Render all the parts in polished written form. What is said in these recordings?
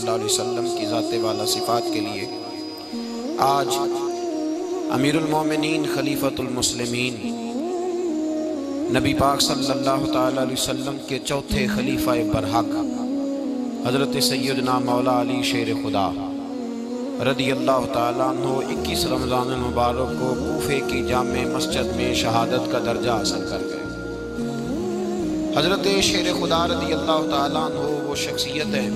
اللہ علیہ وسلم کی ذات والا صفات کے لیے آج امیر المومنین خلیفۃ المسلمین نبی پاک صلی اللہ تعالی علیہ وسلم کے چوتھے خلیفہ برحق حضرت سیدنا مولا علی شیر خدا رضی اللہ تعالیٰ عنہ 21 رمضان المبارک کو کوفے کی جامع مسجد میں شہادت کا درجہ حاصل کر گئے۔ حضرت شیر خدا رضی اللہ تعالیٰ عنہ وہ شخصیت ہے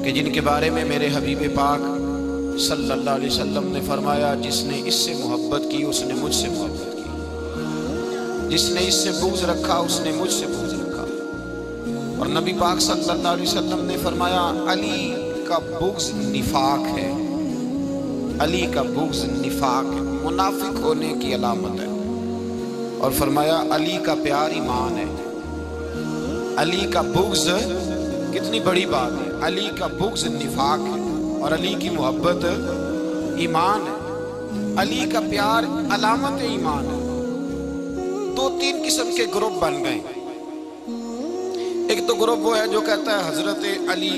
کہ جن کے بارے میں میرے حبیب پاک صلی اللہ علیہ وسلم نے فرمایا، جس نے اس سے محبت کی اس نے مجھ سے محبت کی، جس نے اس سے بغض رکھا اس نے مجھ سے بغض رکھا۔ اور نبی پاک صلی اللہ علیہ وسلم نے فرمایا علی کا بغض نفاق ہے، علی کا بغض نفاق ہے، منافق ہونے کی علامت ہے۔ اور فرمایا علی کا پیار ایمان ہے، علی کا بغض کتنی بڑی بات ہے، علی کا بغض نفاق ہے اور علی کی محبت ایمان ہے، علی کا پیار علامت ایمان ہے۔ دو تین قسم کے گروپ بن گئے۔ ایک تو گروپ وہ ہے جو کہتا ہے حضرت علی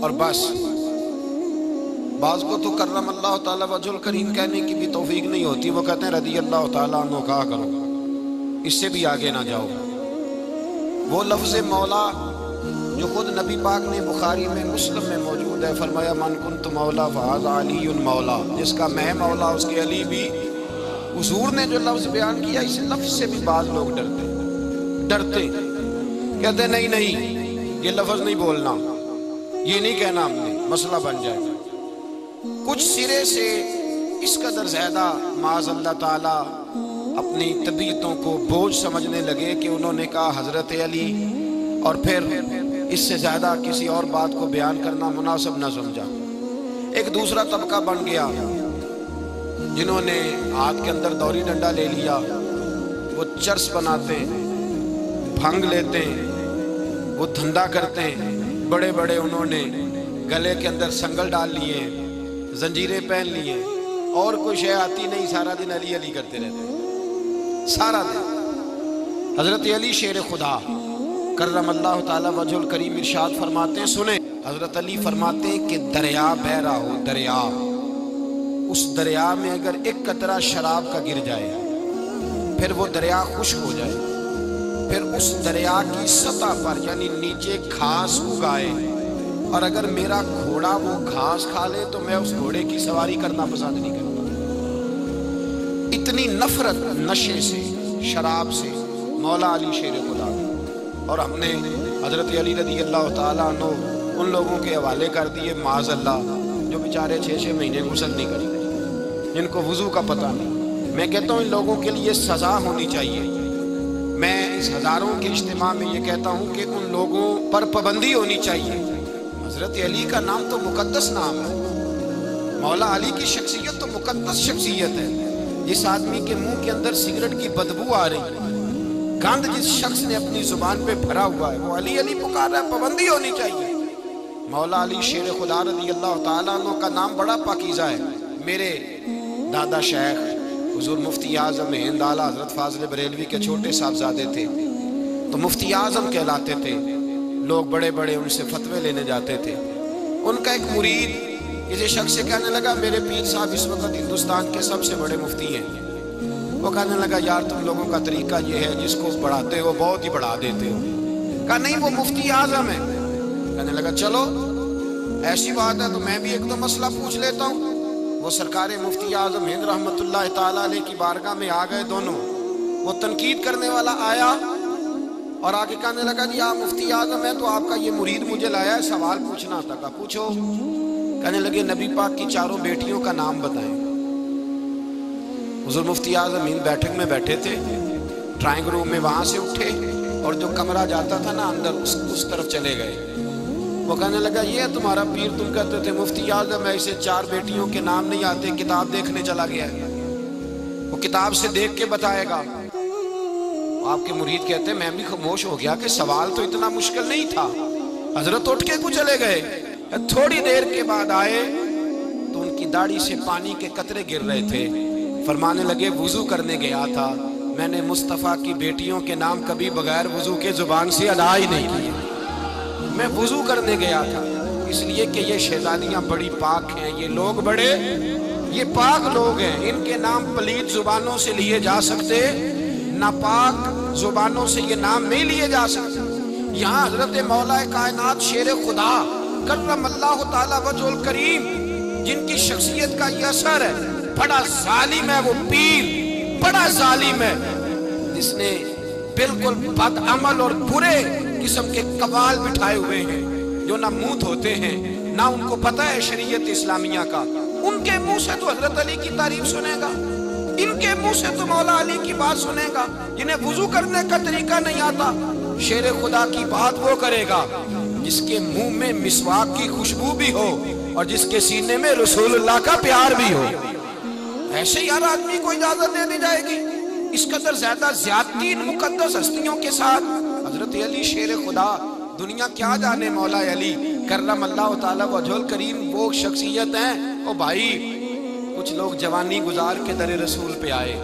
اور بس، بعض کو تو کرم اللہ تعالیٰ وجہ الکریم کہنے کی بھی توفیق نہیں ہوتی، وہ کہتے ہیں رضی اللہ تعالیٰ عنہ کہا کرو، اس سے بھی آگے نہ جاؤ۔ وہ لفظ مولا جو خود نبی پاک نے بخاری میں مسلم میں موجود ہے، فرمایا من کنت مولا فہذا علی مولا، جس کا میں مولا اس کے علی بھی۔ حضور نے جو لفظ بیان کیا اس لفظ سے بھی بعض لوگ ڈرتے کہتے نہیں نہیں یہ لفظ نہیں بولنا، یہ نہیں کہنا، ہم نے مسئلہ بن جائے گا۔ کچھ سرے سے اس قدر زیادہ معاذ اللہ تعالیٰ اپنی طبیعتوں کو بوجھ سمجھنے لگے کہ انہوں نے کہا حضرت علی، اور پھر اس سے زیادہ کسی اور بات کو بیان کرنا مناسب نہ سمجھا۔ ایک دوسرا طبقہ بن گیا جنہوں نے ہاتھ کے اندر دوری ڈنڈا لے لیا، وہ چرس بناتے ہیں، بھنگ لیتے ہیں، وہ دھندا کرتے ہیں، بڑے بڑے انہوں نے گلے کے اندر سنگل ڈال لیے، زنجیریں پہن لیے، اور کوئی شے آتی نہیں، سارا دن علی علی کرتے رہتے ہیں سارا دن۔ حضرت علی شیر خدا کرم اللہ تعالیٰ وجہ الکریم ارشاد فرماتے ہیں، سنیں، حضرت علی فرماتے ہیں کہ دریا بہ رہا ہو، دریا، اس دریا میں اگر ایک قطرہ شراب کا گر جائے پھر وہ دریا خشک ہو جائے، پھر اس دریا کی سطح پر یعنی نیچے گھاس اگائے، اور اگر میرا گھوڑا وہ گھاس کھا لے تو میں اس گھوڑے کی سواری کرنا پسند نہیں کرتا۔ اتنی نفرت نشے سے، شراب سے مولا علی شیر خدا۔ اور ہم نے حضرت علی رضی اللہ تعالیٰ عنہ ان لوگوں کے حوالے کر دیے معاذ اللہ جو بیچارے 6 مہینے غسل نہیں کرتے، جن کو وضو کا پتہ نہیں۔ میں کہتا ہوں ان لوگوں کے لیے سزا ہونی چاہیے۔ میں اس ہزاروں کے اجتماع میں یہ کہتا ہوں کہ ان لوگوں پر پابندی ہونی چاہیے۔ حضرت علی کا نام تو مقدس نام ہے، مولا علی کی شخصیت تو مقدس شخصیت ہے۔ جس آدمی کے منہ کے اندر سگریٹ کی بدبو آ رہی ہے، گند جس شخص نے اپنی زبان پہ بھرا ہوا ہے، وہ علی علی پکار رہا ہے، پابندی ہونی چاہیے۔ مولا علی شیر خدا رضی اللہ تعالیٰ عنہ کا نام بڑا پاکیزہ ہے۔ میرے دادا شیخ حضور مفتی اعظم ہند اعلیٰ حضرت فاضل بریلوی کے چھوٹے صاحبزادے تھے، تو مفتی اعظم کہلاتے تھے، لوگ بڑے بڑے ان سے فتوے لینے جاتے تھے۔ ان کا ایک مرید کسی شخص سے کہنے لگا میرے پیر صاحب اس وقت ہندوستان کے سب سے بڑے مفتی ہیں۔ وہ کہنے لگا یار تم لوگوں کا طریقہ یہ ہے، جس کو بڑھاتے ہو بہت ہی بڑھا دیتے ہو۔ کہا نہیں وہ مفتی اعظم ہے۔ کہنے لگا چلو ایسی بات ہے تو میں بھی ایک دو مسئلہ پوچھ لیتا ہوں۔ وہ سرکار مفتی اعظم ہند رحمت اللہ تعالیٰ علیہ کی بارگاہ میں آ گئے دونوں۔ وہ تنقید کرنے والا آیا اور آگے کہنے لگا جی آپ مفتی اعظم ہیں تو آپ کا یہ مرید مجھے لایا ہے، سوال پوچھنا تھا۔ کہا پوچھو۔ کہنے لگے نبی پاک کی 4 بیٹیوں کا نام بتائیں۔ حضور مفتی اعظم ہند بیٹھک میں بیٹھے تھے، ڈرائنگ روم میں، وہاں سے اٹھے اور جو کمرہ جاتا تھا نا اندر اس طرف چلے گئے۔ وہ کہنے لگا یہ ہے تمہارا پیر، تم کہتے تھے مفتی اعظم ہے، اسے 4 بیٹیوں کے نام نہیں آتے، کتاب دیکھنے چلا گیا ہے، وہ کتاب سے دیکھ کے بتائے گا۔ آپ کے مرید کہتے ہیں میں بھی خاموش ہو گیا کہ سوال تو اتنا مشکل نہیں تھا۔ حضرت اٹھ کے کو چلے گئے، تھوڑی دیر کے بعد آئے تو ان کی داڑھی سے پانی کے قطرے گر رہے تھے۔ فرمانے لگے وضو کرنے گیا تھا، میں نے مصطفیٰ کی بیٹیوں کے نام کبھی بغیر وضو کے زبان سے ادا ہی نہیں کیے۔ میں وضو کرنے گیا تھا، اس لیے کہ یہ شہزادیاں بڑی پاک ہیں، یہ لوگ بڑے یہ پاک لوگ ہیں، ان کے نام پلید زبانوں سے لیے جا سکتے، ناپاک زبانوں سے یہ نام نہیں لیے جا سکتے۔ یہاں حضرت مولا کائنات شیر خدا کرم اللہ تعالی وجہ الکریم، جن کی شخصیت کا یہ اثر ہے، بڑا ظالم ہے وہ پیر، بڑا ظالم ہے جس نے بالکل بد عمل اور برے قسم کے قوال بٹھائے ہوئے ہیں، جو نہ منہ دھوتے ہیں نہ ان کو پتہ ہے شریعت اسلامیہ کا۔ ان کے منہ سے تو حضرت علی کی تعریف سنے گا، ان کے منہ سے تو مولا علی کی بات سنے گا، جنہیں وضو کرنے کا طریقہ نہیں آتا۔ شیر خدا کی بات وہ کرے گا جس کے منہ میں مسواک کی خوشبو بھی ہو اور جس کے سینے میں رسول اللہ کا پیار بھی ہو۔ ایسے یار آدمی کو اجازت دے دی جائے گی؟ اس قدر زیادہ زیادتی ان مقدس ہستیوں کے ساتھ۔ حضرت علی شیر خدا، دنیا کیا جانے مولا علی کرم اللہ تعالی وجہ الکریم وہ شخصیت ہیں۔ او بھائی، کچھ لوگ جوانی گزار کے در رسول پہ آئے،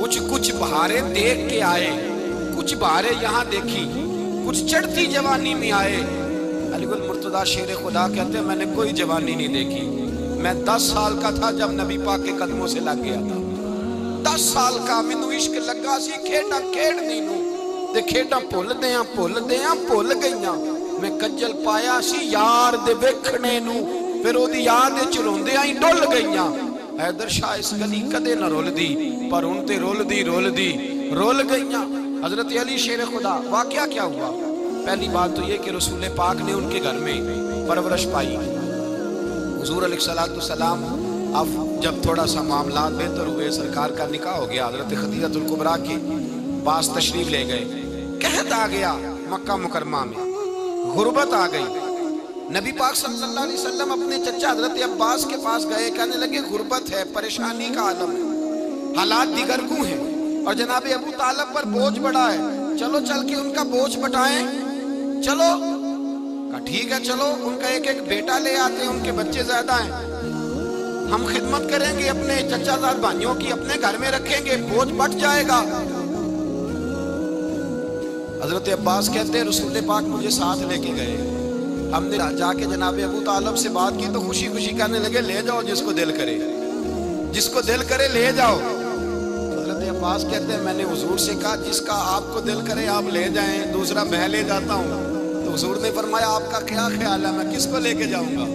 کچھ بہاریں دیکھ کے آئے، کچھ بہاریں یہاں دیکھی، کچھ چڑھتی جوانی میں آئے۔ علی گل مرتضیٰ شیر خدا کہتے ہیں میں نے کوئی جوانی نہیں دیکھی، میں 10 سال کا تھا جب نبی پاک کے قدموں سے لگ گیا تھا، 10 سال کا مینوں عشق لگا سی، کھیڈا کھیڈنی نوں تے کھیڈاں بھول گئیاں، میں کجل پایا سی یار دے ویکھنے نوں، پھر او دی یاد وچ روندیاں ہی ڈل گئیاں۔ حیدر شاہ اس گلی کدے نہ رول دی، پر ان تے رول گئیاں۔ حضرت علی شیر خدا، واقعہ کیا ہوا؟ پہلی بات تو یہ کہ رسول پاک نے ان کے گھر میں پرورش پائی۔ حضور علیہ السلام اب جب تھوڑا سا معاملات بہتر ہوئے، سرکار کا نکاح ہو گیا، حضرت خدیجہ الکبریٰ کے پاس تشریف لے گئے، قحط آ گیا مکہ مکرمہ میں، غربت آ گئی۔ نبی پاک صلی اللہ علیہ وسلم اپنے چچا حضرت عباس کے پاس گئے، کہنے لگے غربت ہے، پریشانی کا عالم ہے، حالات دیگر کو ہیں، اور جناب ابو طالب پر بوجھ بڑا ہے، چلو چل کے ان کا بوجھ بٹائیں۔ چلو کہا ٹھیک ہے، چلو ان کا ایک بیٹا لے آتے ہیں، ان کے بچے زیادہ ہیں، ہم خدمت کریں گے اپنے چچا زاد بھائیوں کی، اپنے گھر میں رکھیں گے، بوجھ بٹ جائے گا۔ حضرت عباس کہتے ہیں رسول پاک مجھے ساتھ لے کے گئے، ہم نے جا کے جناب ابو طالب سے بات کی تو خوشی خوشی کہنے لگے لے جاؤ جس کو دل کرے لے جاؤ۔ حضرت عباس کہتے ہیں میں نے حضور سے کہا جس کا آپ کو دل کرے آپ لے جائیں، دوسرا میں لے جاتا ہوں۔ تو حضور نے فرمایا آپ کا کیا خیال ہے میں کس کو لے کے جاؤں گا؟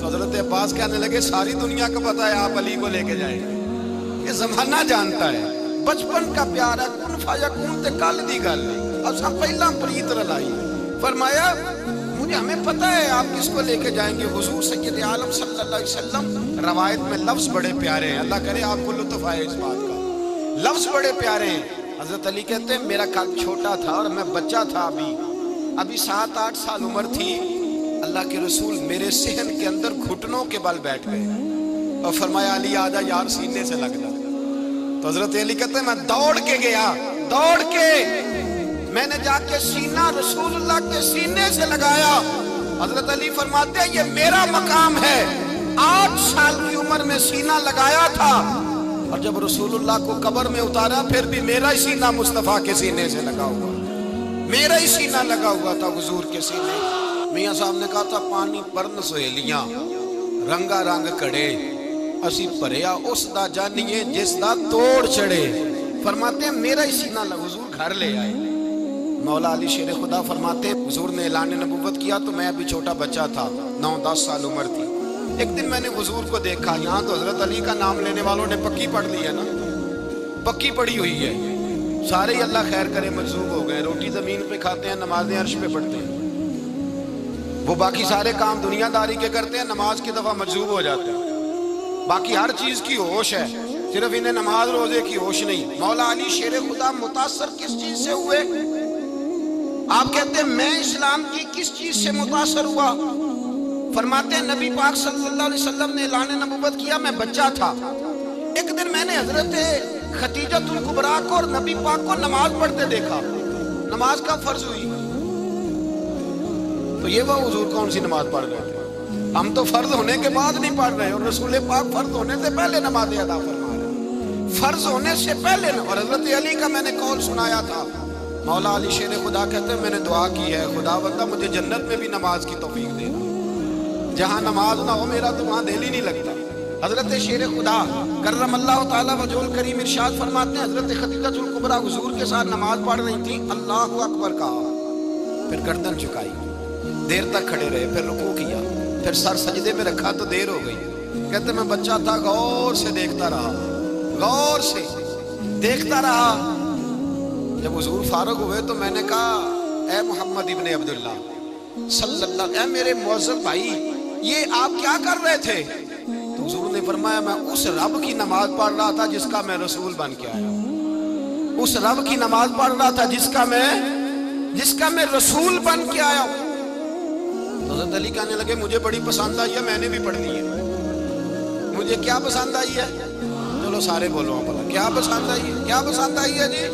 تو حضرت عباس کہنے لگے ساری دنیا کو پتا ہے آپ علی کو لے کے جائیں گے، یہ زمانہ جانتا ہے، بچپن کا پیار ہے، کن فیکون تے کل دی گل اب سب پہلا پریت رلائی۔ فرمایا ہمیں پتہ ہے آپ کس کو لے کے جائیں گے، حضور سید عالم صلی اللہ علیہ وسلم۔ روایت میں لفظ بڑے پیارے ہیں، اللہ کرے آپ کو لطف آئے اس بات کا، لفظ بڑے پیارے ہیں۔ حضرت علی کہتے ہیں میرا قد چھوٹا تھا اور میں بچہ تھا، ابھی 7-8 سال عمر تھی، اللہ کے رسول میرے صحن کے اندر گھٹنوں کے بل بیٹھ گئے اور فرمایا علی آجا یار سینے سے لگ جا۔ تو حضرت علی کہتے ہیں میں دوڑ کے گیا، میں نے جا کے سینہ رسول اللہ کے سینے سے لگایا۔ حضرت علی فرماتے ہیں یہ میرا مقام ہے، 8 سال کی عمر میں سینہ لگایا تھا، اور جب رسول اللہ کو قبر میں اتارا پھر بھی میرا ہی سینہ مصطفیٰ کے سینے سے لگا ہوا، میرا ہی سینہ لگا ہوا تھا حضور کے سینے۔ میاں صاحب نے کہا تھا پانی پرن سہیلیاں رنگا رنگ کڑے، اسی پریا اس دا جانیے جس دا توڑ چڑے۔ فرماتے ہیں میرا ہی سینہ لگا، حضور گھر لے آئے۔ مولا علی شیر خدا فرماتے حضور نے اعلان نبوت کیا تو میں ابھی چھوٹا بچہ تھا، 9-10 سال عمر تھی۔ ایک دن میں نے حضور کو دیکھا، یہاں تو حضرت علی کا نام لینے والوں نے پکی پڑھ لی ہے نا، پکی پڑھی ہوئی ہے، سارے ہی اللہ خیر کرے مجذوب ہو گئے، روٹی زمین پہ کھاتے ہیں، نمازیں عرش پہ پڑھتے ہیں، وہ باقی سارے کام دنیا داری کے کرتے ہیں، نماز کی دفعہ مجذوب ہو جاتے ہیں، باقی ہر چیز کی ہوش ہے، صرف انہیں نماز روزے کی ہوش نہیں۔ مولا علی شیر خدا متاثر کس چیز سے ہوئے؟ آپ کہتے ہیں میں اسلام کی کس چیز سے متاثر ہوا؟ فرماتے ہیں نبی پاک صلی اللہ علیہ وسلم نے اعلان نبوت کیا، میں بچہ تھا، ایک دن میں نے حضرت خدیجہ الکبریٰ کو اور نبی پاک کو نماز پڑھتے دیکھا، نماز کا فرض ہوئی، تو یہ وہ حضور کون سی نماز پڑھ رہے تھے؟ ہم تو فرض ہونے کے بعد نہیں پڑھ رہے، اور رسول پاک فرض ہونے سے پہلے نماز ادا فرما رہے، فرض ہونے سے پہلے۔ اور حضرت علی کا میں نے قول سنایا تھا، مولا علی شیر خدا کہتے ہیں میں نے دعا کی ہے خدا بندہ مجھے جنت میں بھی نماز کی توفیق دینا، جہاں نماز نہ ہو میرا تو وہاں دل ہی نہیں لگتا۔ حضرت شیر خدا کرم اللہ تعالیٰ وجہ الکریم ارشاد فرماتے ہیں حضرت خدیجہ الکبریٰ حضور کے ساتھ نماز پڑھ رہی تھیں، اللہ اکبر کہا، پھر گردن جھکائی، دیر تک کھڑے رہے، پھر رکوع کیا، پھر سر سجدے میں رکھا تو دیر ہو گئی۔ کہتے میں بچہ تھا، غور سے دیکھتا رہا، غور سے دیکھتا رہا۔ جب حضور فارغ ہوئے تو میں نے کہا اے محمد ابن عبداللہ صلی اللہ، اے میرے معزز بھائی یہ آپ کیا کر رہے تھے؟ تو حضور نے فرمایا میں اس رب کی نماز پڑھ رہا تھا جس کا میں رسول بن کے آیا ہوں، اس رب کی نماز پڑھ رہا تھا جس کا میں رسول بن کے آیا ہوں۔ حضرت علی کہنے لگے مجھے بڑی پسند آئی ہے، میں نے بھی پڑھنی ہے۔ مجھے کیا پسند آئی ہے؟ چلو سارے بولو بولا کیا پسند آئی ہے؟ کیا پسند آئی ہے جی؟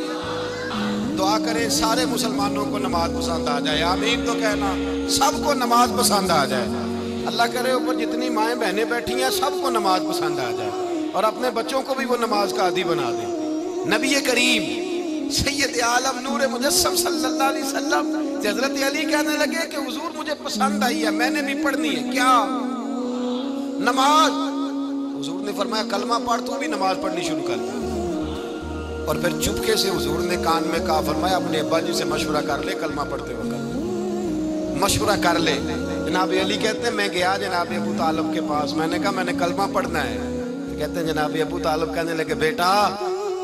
دعا کریں سارے مسلمانوں کو نماز پسند آ جائے، آمین تو کہنا، سب کو نماز پسند آ جائے۔ اللہ کرے اوپر جتنی مائیں بہنیں بیٹھی ہیں سب کو نماز پسند آ جائے، اور اپنے بچوں کو بھی وہ نماز کا عادی بنا دیں۔ نبی کریم سید عالم نور مجسم صلی اللہ علیہ وسلم حضرت علی کہنے لگے کہ حضور مجھے پسند آئی ہے، میں نے بھی پڑھنی ہے۔ کیا؟ نماز۔ حضور نے فرمایا کلمہ پڑھ، تو بھی نماز پڑھنی شروع کر دی۔ اور پھر چپکے سے حضور نے کان میں کہا، فرمایا اپنے ابا جی سے مشورہ کر لے کلمہ پڑھتے وقت، مشورہ کر لے۔ جناب علی کہتے ہیں میں گیا جناب ابو طالب کے پاس، میں نے کہا میں نے کلمہ پڑھنا ہے۔ کہتے ہیں جناب ابو طالب کہنے لگے بیٹا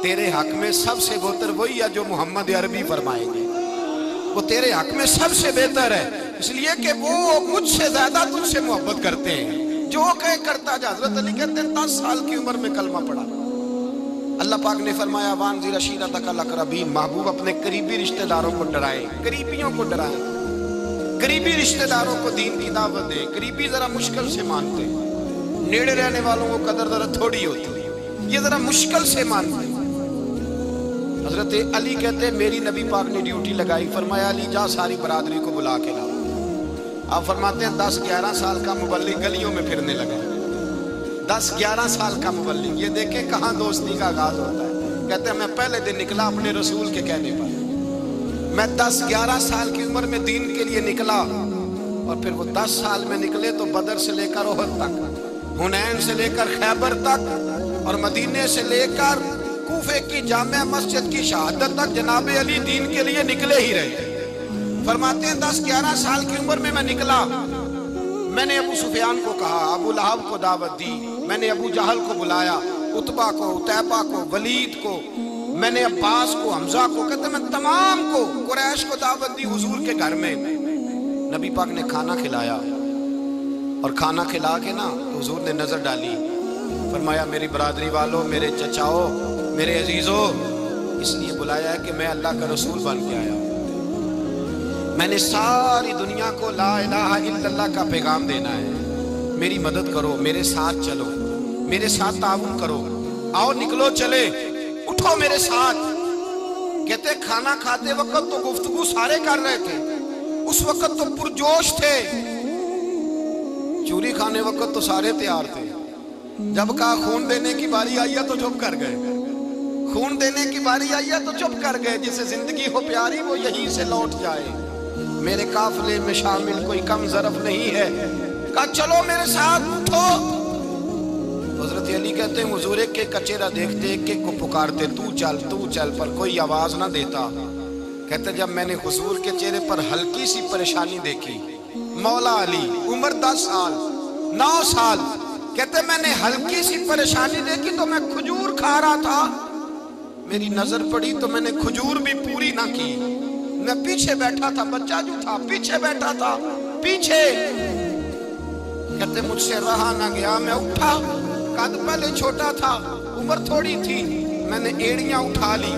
تیرے حق میں سب سے بہتر وہی ہے جو محمد عربی فرمائیں گے، وہ تیرے حق میں سب سے بہتر ہے، اس لیے کہ وہ مجھ سے زیادہ تم سے محبت کرتے ہیں، جو کہے کرتا جا۔ حضرت علی کہتے ہیں 10 سال کی عمر میں کلمہ پڑھا۔ اللہ پاک نے فرمایا وانذر عشیرتک الاقربین، محبوب اپنے قریبی رشتہ داروں کو ڈرائیں، قریبیوں کو ڈرائیں، قریبی رشتہ داروں کو دین کی دعوت دیں۔ قریبی ذرا مشکل سے مانتے ہیں، نیڑے رہنے والوں کو قدر ذرا تھوڑی ہوتی ہے، یہ ذرا مشکل سے مانتے ہیں۔ حضرت علی کہتے ہیں میری نبی پاک نے ڈیوٹی لگائی، فرمایا علی جا ساری برادری کو بلا کے لاؤ۔ آپ فرماتے ہیں 10-11 سال کا مبلغ گلیوں میں پھرنے لگا، 10-11 سال کا مبلغ، یہ دیکھیں کہاں دوستی کا آغاز ہوتا ہے۔ کہتے ہیں میں پہلے دن نکلا اپنے رسول کے کہنے پر، میں 10-11 سال کی عمر میں دین کے لیے نکلا، اور پھر وہ 10 سال میں نکلے تو بدر سے لے کر احد تک، حنین سے لے کر خیبر تک، اور مدینے سے لے کر کوفے کی جامع مسجد کی شہادت تک جناب علی دین کے لیے نکلے ہی رہے۔ فرماتے ہیں 10-11 سال کی عمر میں نکلا، میں نے ابو سفیان کو کہا، ابو لہب کو دعوت دی، میں نے ابو جہل کو بلایا، عتبہ کو، عتیبہ کو، ولید کو، میں نے عباس کو، حمزہ کو، کہتے میں تمام کو، قریش کو دعوت دی حضور کے گھر میں۔ نبی پاک نے کھانا کھلایا، اور کھانا کھلا کے نا حضور نے نظر ڈالی، فرمایا میری برادری والوں، میرے چچاؤ، میرے عزیزوں، اس لیے بلایا ہے کہ میں اللہ کا رسول بن کے آیا ہوں، میں نے ساری دنیا کو لا الہ الا اللہ کا پیغام دینا ہے، میری مدد کرو، میرے ساتھ چلو، میرے ساتھ تعاون کرو، آؤ نکلو چلے، اٹھو میرے ساتھ۔ کہتے کھانا کھاتے وقت تو گفتگو سارے کر رہے تھے، اس وقت تو پرجوش تھے، چوری کھانے وقت تو سارے تیار تھے، جب کہا خون دینے کی باری آئی ہے تو چپ کر گئے، خون دینے کی باری آئی ہے تو چپ کر گئے، جسے زندگی ہو پیاری وہ یہیں سے لوٹ جائے، میرے قافلے میں شامل کوئی کم ظرف نہیں ہے، کہا چلو میرے ساتھ اٹھو۔ حضرت علی کہتے ہیں حضور ایک ایک کا چہرہ دیکھتے، ایک ایک کو پکارتے، تو چل، پر کوئی آواز نہ دیتا۔ کہتے جب میں نے حضور کے چہرے پر ہلکی سی پریشانی دیکھی، مولا علی عمر 10 سال 9 سال، کہتے میں نے ہلکی سی پریشانی دیکھی تو میں کھجور کھا رہا تھا، میری نظر پڑی تو میں نے کھجور بھی پوری نہ کی، میں پیچھے بیٹھا تھا، بچہ جو تھا پیچھے بیٹھا تھا، پیچھے۔ کہتے مجھ سے رہا نہ گیا، میں اٹھا، قد پہلے چھوٹا تھا، عمر تھوڑی تھی، میں نے ایڑیاں اٹھا لی،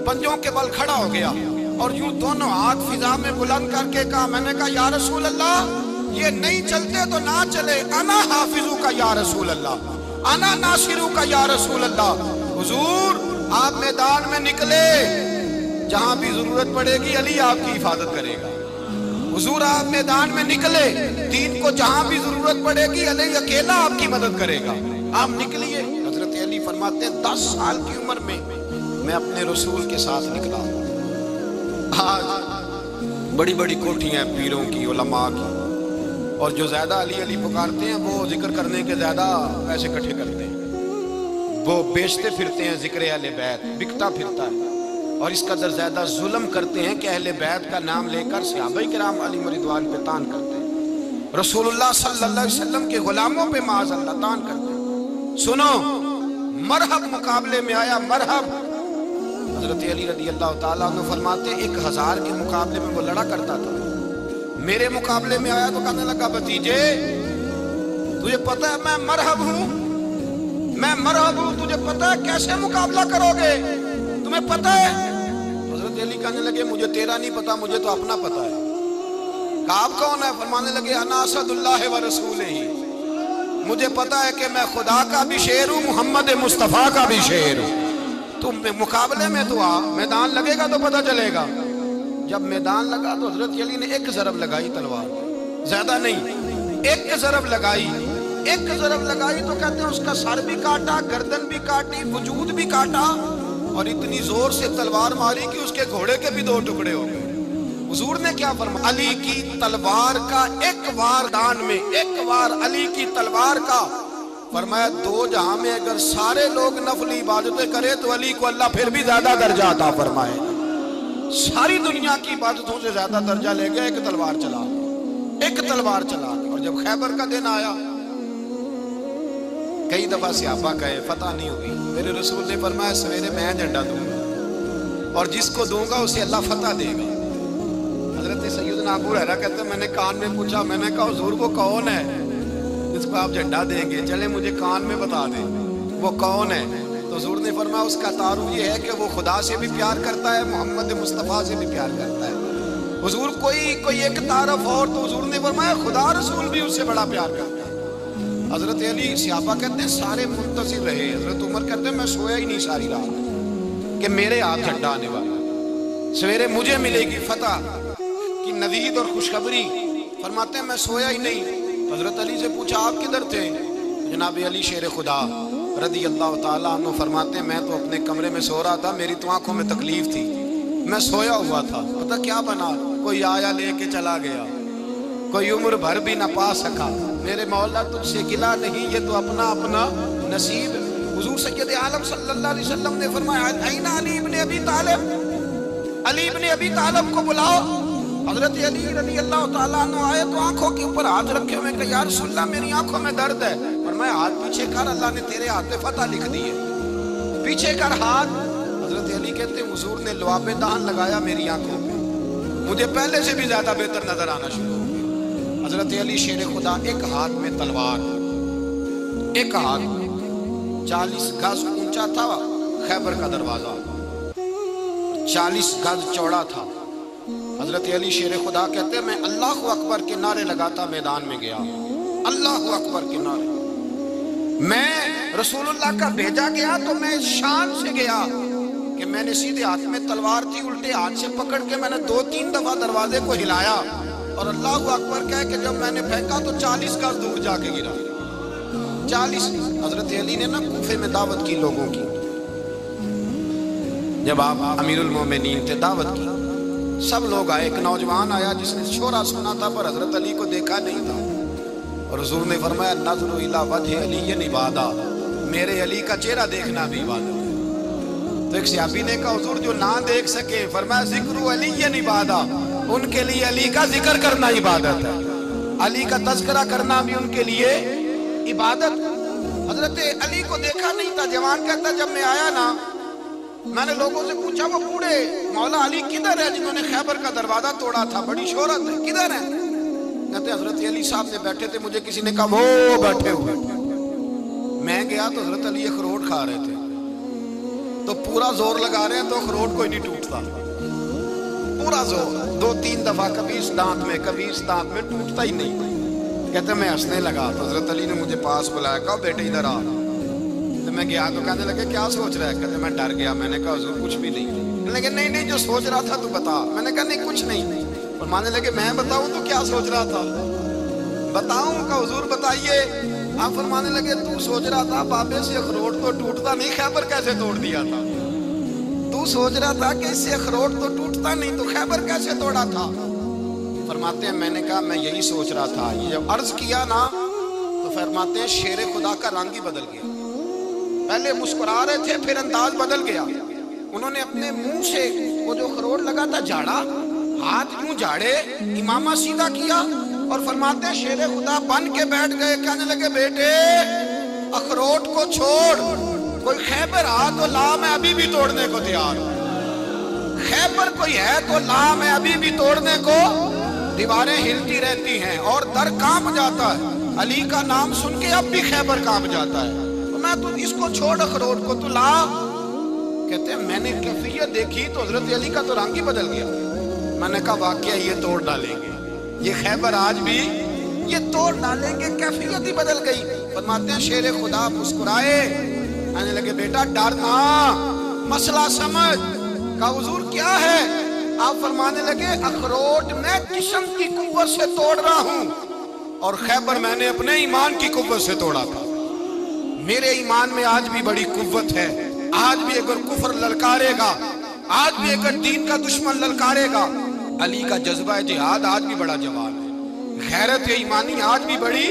پنجوں کے بل کھڑا ہو گیا، اور یوں دونوں ہاتھ فضا میں بلند کر کے کہا، میں نے کہا یا رسول اللہ یہ نہیں چلتے تو نہ چلے، انا حافظو کا یا رسول اللہ، انا ناصرو کا یا رسول اللہ۔ حضور آپ میدان میں نکلے، جہاں بھی ضرورت پڑے گی علی آپ کی حفاظت کرے گا۔ حضور آپ میدان میں نکلے، دین کو جہاں بھی ضرورت پڑے گی علی اکیلا آپ کی مدد کرے گا، آپ نکلیے۔ حضرت علی فرماتے ہیں 10 سال کی عمر میں میں اپنے رسول کے ساتھ نکلا، آج بڑی بڑی کوٹھیاں ہیں پیروں کی، علماء کی، اور جو زیادہ علی علی پکارتے ہیں وہ ذکر کرنے کے زیادہ پیسے اکٹھے کرتے ہیں، وہ بیچتے پھرتے ہیں ذکر اہل بیت، بکتا پھرتا ہے، اور اس قدر زیادہ ظلم کرتے ہیں کہ اہل بیت کا نام لے کر صحابہ کرام علی رضوان پہ تان کرتے ہیں، رسول اللہ صلی اللہ علیہ وسلم کے غلاموں پہ معاذ اللہ تان کرتے ہیں۔ سنو، مرحب مقابلے میں آیا، مرحب۔ حضرت علی رضی اللہ تعالیٰ عنہ فرماتے 1000 کے مقابلے میں وہ لڑا کرتا تھا، میرے مقابلے میں آیا تو کہنے لگا بھتیجے تجھے پتہ ہے میں مرحب ہوں، میں مرحب ہوں، تجھے پتہ ہے کیسے مقابلہ کرو گے، تمہیں پتہ ہے؟ حضرت علی کہنے لگے مجھے تیرا نہیں پتا، مجھے تو اپنا پتا ہے۔ کہا آپ کون ہے؟ فرمانے لگے انا اسد اللہ و رسولہ، مجھے پتا ہے کہ میں خدا کا بھی شیر ہوں، محمد مصطفیٰ کا بھی شیر ہوں۔ تم مقابلے میں تو آ، میدان لگے گا تو پتہ چلے گا۔ جب میدان لگا تو حضرت علی نے ایک ضرب لگائی تلوار، زیادہ نہیں، ایک ضرب لگائی، ایک ضرب لگائی تو کہتے ہیں اس کا سر بھی کاٹا، گردن بھی کاٹی، وجود بھی کاٹا، اور اتنی زور سے تلوار ماری کہ اس کے گھوڑے کے بھی 2 ٹکڑے ہو گئے۔ حضور نے کیا فرمایا؟ علی کی تلوار کا ایک وار دان میں، ایک وار علی کی تلوار کا، فرمایا 2 جہاں میں اگر سارے لوگ نفلی عبادتیں کرے تو علی کو اللہ پھر بھی زیادہ درجہ عطا فرمائے، ساری دنیا کی عبادتوں سے زیادہ درجہ لے گیا ایک تلوار چلا، ایک تلوار چلا۔ اور جب خیبر کا دن آیا، کئی دفعہ صحابہ کہے فتح نہیں ہوئی، میرے رسول نے فرمایا سویرے میں جھنڈا دوں گا اور جس کو دوں گا اسے اللہ فتح دے گا۔ حضرت سیدنا ابو ہریرہ کہتے ہیں میں نے کان میں پوچھا، میں نے کہا حضور وہ کون ہے جس کو آپ جھنڈا دیں گے؟ چلے مجھے کان میں بتا دیں وہ کون ہے۔ تو حضور نے فرمایا اس کا تعارف یہ ہے کہ وہ خدا سے بھی پیار کرتا ہے، محمد مصطفیٰ سے بھی پیار کرتا ہے۔ حضور کوئی ایک تعارف اور، تو حضور نے فرمایا خدا رسول بھی اس سے بڑا پیار کرتا ہے۔ حضرت علی صحابہ کہتے ہیں سارے منتظر رہے، حضرت عمر کہتے ہیں میں سویا ہی نہیں ساری رات کہ میرے ہاتھ جھنڈا آنے والا، سویرے مجھے ملے گی فتح کی نوید اور خوشخبری۔ فرماتے ہیں میں سویا ہی نہیں۔ حضرت علی سے پوچھا آپ کدھر تھے؟ جناب علی شیر خدا رضی اللہ تعالیٰ عنہ فرماتے ہیں میں تو اپنے کمرے میں سو رہا تھا، میری تو آنکھوں میں تکلیف تھی، میں سویا ہوا تھا، پتہ کیا بنا؟ کوئی آیا لے کے چلا گیا، کوئی عمر بھر بھی نہ پا سکا۔ میرے مولا تجھ سے گلہ نہیں، یہ تو اپنا اپنا نصیب۔ حضور سید عالم صلی اللہ علیہ وسلم نے فرمایا این علی ابن ابی طالب، علی ابن ابی طالب کو بلاؤ۔ حضرت علی رضی اللہ تعالیٰ عنہ آئے تو آنکھوں کے اوپر ہاتھ رکھے ہوئے کہ یا رسول اللہ میری آنکھوں میں درد ہے۔ فرمایا ہاتھ پیچھے کر، اللہ نے تیرے ہاتھ پہ فتح لکھ دی ہے، پیچھے کر ہاتھ۔ حضرت علی کہتے ہیں حضور نے لعاب دہن لگایا میری آنکھوں پہ، مجھے پہلے سے بھی زیادہ بہتر نظر آنا شروع ہو گیا۔ حضرت علی شیر خدا ایک ہاتھ میں تلوار، ایک ہاتھ 40 گز اونچا تھا خیبر کا دروازہ، 40 گز چوڑا تھا۔ حضرت علی شیر خدا کہتے ہیں میں اللہ اکبر کے نعرے لگاتا میدان میں گیا، اللہ اکبر کے نعرے۔ میں رسول اللہ کا بھیجا گیا تو میں شان سے گیا کہ میں نے سیدھے ہاتھ میں تلوار تھی، الٹے ہاتھ سے پکڑ کے میں نے 2-3 دفعہ دروازے کو ہلایا اور اللہ اکبر کہہ کہ جب میں نے پھینکا تو 40 گز دور جا کے گرا، 40۔ حضرت علی نے نا کوفے میں دعوت کی لوگوں کی، جب آپ امیر المومنین تھے دعوت کی، سب لوگ آئے، ایک نوجوان آیا جس نے شورا سنا تھا پر حضرت علی کو دیکھا نہیں تھا، اور حضور نے فرمایا نظر الی وجہ علی عبادہ، میرے علی کا چہرہ دیکھنا بھی عبادت ہے۔ تو ایک صحابی نے کہا حضور جو نہ دیکھ سکے، فرمایا ذکر علی عبادہ، ان کے لیے علی کا ذکر کرنا عبادت ہے، علی کا تذکرہ کرنا بھی ان کے لیے عبادت۔ حضرت علی کو دیکھا نہیں تھا، جوان کہتا جب میں آیا نا میں نے لوگوں سے پوچھا وہ بوڑھے مولا علی کدھر ہے جنہوں نے خیبر کا دروازہ توڑا تھا، بڑی شہرت ہے، کدھر ہے؟ کہتے حضرت علی صاحب نے بیٹھے تھے، مجھے کسی نے کہا وہ بیٹھے ہوئے۔ میں گیا تو حضرت علی اخروٹ کھا رہے تھے، تو پورا زور لگا رہے ہیں تو اخروٹ کوئی نہیں ٹوٹتا، پورا زور 2-3 دفعہ، کبھی اس دانت میں کبھی اس دانت میں، ٹوٹتا ہی نہیں۔ کہتے میں ہنسنے لگا تو حضرت علی نے مجھے پاس بلایا، کہا بیٹے ادھر آ۔ تو میں گیا تو کہنے لگے کیا سوچ رہا ہے؟ کہتے میں ڈر گیا، میں نے کہا حضور کچھ بھی نہیں۔ کہنے لگے نہیں جو سوچ رہا تھا تو بتا۔ میں نے کہا نہیں کچھ نہیں۔ فرمانے لگے میں بتاؤں تو کیا سوچ رہا تھا؟ بتاؤں؟ کہ حضور بتائیے۔ آپ فرمانے لگے تو سوچ رہا تھا بابے سے اخروٹ تو ٹوٹتا نہیں، خیبر کیسے توڑ دیا تھا؟ تو تو سوچ رہا تھا کہ اس سے اخروٹ تو ٹوٹتا نہیں، تو خیبر کیسے توڑا تھا؟ فرماتے ہیں میں نے کہا میں یہی سوچ رہا تھا. یہ جب عرض کیا نا تو فرماتے ہیں شیر خدا کا رنگ ہی بدل گیا. پہلے مسکرا رہے تھے، پھر انداز بدل گیا. انہوں نے اپنے منہ سے وہ جو اخروٹ لگا تھا جھاڑا، ہاتھ یوں جھاڑے، امامہ سیدھا کیا، اور فرماتے ہیں شیر خدا بن کے بیٹھ گئے. کہنے لگے بیٹے اخروٹ کو چھوڑ، کوئی خیبر آ تو لا، میں ابھی بھی توڑنے کو تیار ہوں. خیبر کوئی ہے تو لا، میں ابھی بھی توڑنے کو. دیواریں ہلتی رہتی ہیں اور در کانپ جاتا ہے. علی کا نام سن کے اب بھی خیبر کانپ جاتا ہے. تو میں تو اس کو چھوڑ اخروٹ کو، تو لا. کہتے ہیں میں نے کیفیت دیکھی تو حضرت علی کا تو رنگ ہی بدل گیا. میں نے کہا واقعہ یہ توڑ ڈالیں گے، یہ خیبر آج بھی یہ توڑ ڈالیں گے. کیفیت ہی بدل گئی. فرماتے ہیں شیر خدا مسکرائے، کہنے لگے بیٹا ڈرنا، مسئلہ سمجھ. کہا حضور کیا ہے؟ آپ فرمانے لگے اخروٹ میں جسم کی قوت سے توڑ رہا ہوں، اور خیبر میں نے اپنے ایمان کی قوت سے توڑا تھا. میرے ایمان میں آج بھی بڑی قوت ہے. آج بھی اگر کفر للکارے گا، آج بھی اگر دین کا دشمن للکارے گا، علی کا جذبہ جہاد آج بھی بڑا جوان ہے. غیرت ایمانی آج بھی بڑی،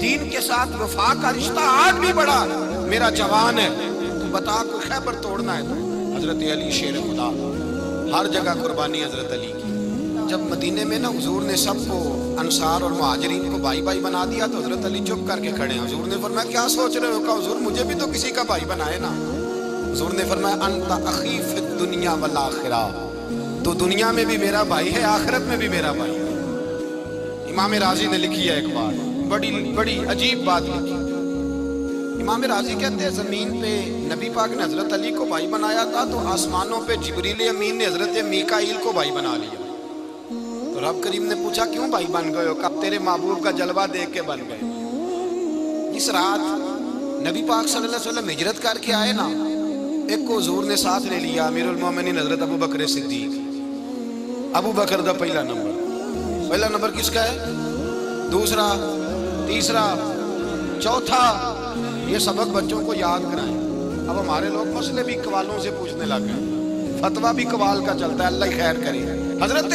دین کے ساتھ وفا کا رشتہ آج بھی بڑا میرا جوان ہے. تو بتا کوئی خیبر توڑنا ہے تو حضرت علی شیر خدا، ہر جگہ قربانی حضرت علی کی. جب مدینے میں نا حضور نے سب کو انصار اور مہاجرین کو بھائی بھائی بنا دیا تو حضرت علی چپ کر کے کھڑے ہیں. حضور نے فرمایا کیا سوچ رہے ہو؟ کہا حضور مجھے بھی تو کسی کا بھائی بنائے نا. حضور نے فرمایا انت اخی فی الدنیا والآخرہ، تو دنیا میں بھی میرا بھائی ہے، آخرت میں بھی میرا بھائی ہے. امام راضی نے لکھی ہے ایک بات، بڑی عجیب بات لکھی. امام راضی کہتے ہیں زمین پہ نبی پاک نے حضرت علی کو بھائی بنایا تھا تو آسمانوں پہ جبریل امین نے حضرت میکائیل کو بھائی بنا لیا. تو رب کریم نے پوچھا کیوں بھائی بن گئے ہو؟ کب تیرے محبوب کا جلوہ دیکھ کے بن گئے. اس رات نبی پاک صلی اللہ علیہ وسلم ہجرت کر کے آئے نا، ایک کو حضور نے ساتھ لے لیا، امیر المومنین حضرت ابو بکر صدیق. ابو بکر دا پہلا نمبر کس کا ہے؟ دوسرا، تیسرا، چوتھا. یہ سبق بچوں کو یاد کرائیں. اب ہمارے لوگ مسئلے بھی قوالوں سے پوچھنے لگ گئے، فتویٰ بھی قوال کا چلتا ہے. اللہ خیر کرے. حضرت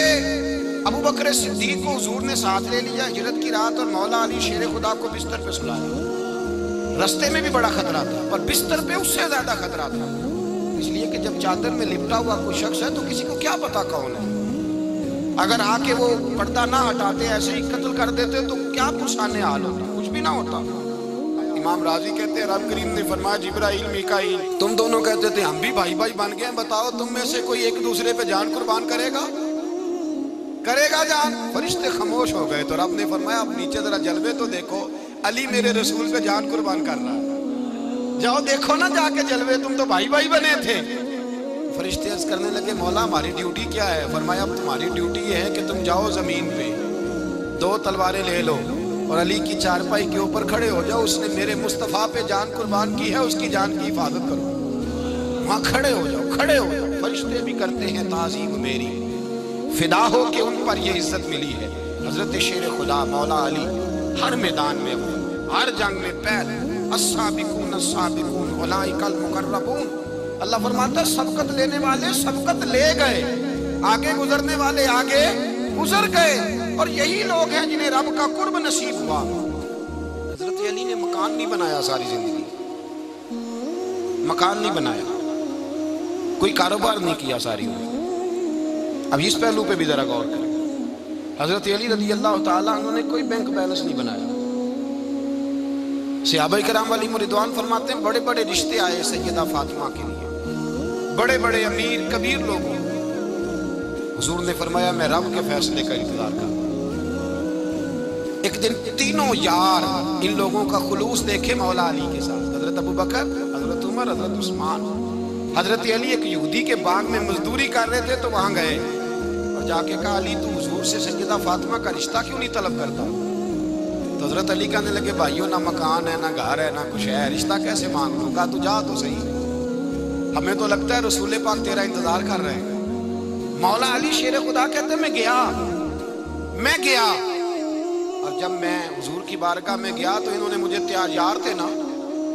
ابو بکر صدیق کو حضور نے ساتھ لے لیا ہجرت کی رات، اور مولا علی شیر خدا کو بستر پہ سلایا. رستے میں بھی بڑا خطرہ تھا، پر بستر پہ اس سے زیادہ خطرہ تھا، اس لیے کہ جب چادر میں لپٹا ہوا کوئی شخص ہے تو کسی کو کیا پتا کون ہے. اگر آ کے وہ پردہ نہ ہٹاتے، ایسے ہی قتل کر دیتے تو کیا پرسانے حال ہوتا، کچھ بھی نہ ہوتا. امام راضی کہتے ہیں رب کریم نے فرمایا جبرائیل میکائیل تم دونوں کہتے تھے ہم بھی بھائی بھائی بن گئے ہیں، بتاؤ تم میں سے کوئی ایک دوسرے پہ جان قربان کرے گا جان؟ فرشتے خاموش ہو گئے. تو رب نے فرمایا اب نیچے ذرا جلوے تو دیکھو، علی میرے رسول پہ جان قربان کر رہا ہے. جاؤ دیکھو نا جا کے جلوے، تم تو بھائی بھائی بنے تھے. فرشتے عرض کرنے لگے مولا ہماری ڈیوٹی کیا ہے؟ فرمایا اب تمہاری ڈیوٹی یہ ہے کہ تم جاؤ زمین پہ 2 تلواریں لے لو اور علی کی چارپائی کے اوپر کھڑے ہو جاؤ. اس نے میرے مصطفیٰ پہ جان قربان کی ہے، اس کی جان کی حفاظت کرو. وہاں کھڑے ہو جاؤ. فرشتے بھی کرتے ہیں تعظیم میری، فدا ہو کہ ان پر یہ عزت ملی ہے. حضرت شیر خدا مولا علی ہر میدان میں، ہر جنگ میں پہلے السابقون السابقون اولئک المقربون. اللہ فرماتا ہے سبقت لینے والے سبقت لے گئے، آگے گزرنے والے آگے گزر گئے، اور یہی لوگ ہیں جنہیں رب کا قرب نصیب ہوا. حضرت علی نے مکان نہیں بنایا، ساری زندگی مکان نہیں بنایا، کوئی کاروبار نہیں کیا ساری عمر. اب اس پہلو پہ بھی ذرا غور کریں. حضرت علی رضی اللہ تعالیٰ عنہ نے کوئی بینک بیلنس نہیں بنایا. صحابہ کرام علیہم رضوان فرماتے ہیں بڑے بڑے رشتے آئے سیدہ فاطمہ کے لیے، بڑے بڑے امیر کبیر لوگوں. حضور نے فرمایا میں رب کے فیصلے کا انتظار کروں. ایک دن تینوں یار ان لوگوں کا خلوص دیکھے مولا علی کے ساتھ، حضرت ابو بکر، حضرت عمر، حضرت عثمان. حضرت علی ایک یہودی کے باغ میں مزدوری کر رہے تھے تو وہاں گئے اور جا کے کہا علی تو حضور سے سیدہ فاطمہ کا رشتہ کیوں نہیں طلب کرتا؟ تو حضرت علی کہنے لگے بھائیوں نہ مکان ہے، نہ گھر ہے، نہ کچھ ہے، رشتہ کیسے مانگ لوں؟ کہا تو جا تو صحیح، ہمیں تو لگتا ہے رسول پاک تیرا انتظار کر رہے ہیں. مولا علی شیر خدا کہتے ہیں میں گیا اور جب میں حضور کی بارگاہ میں گیا تو انہوں نے مجھے یار تھے نا،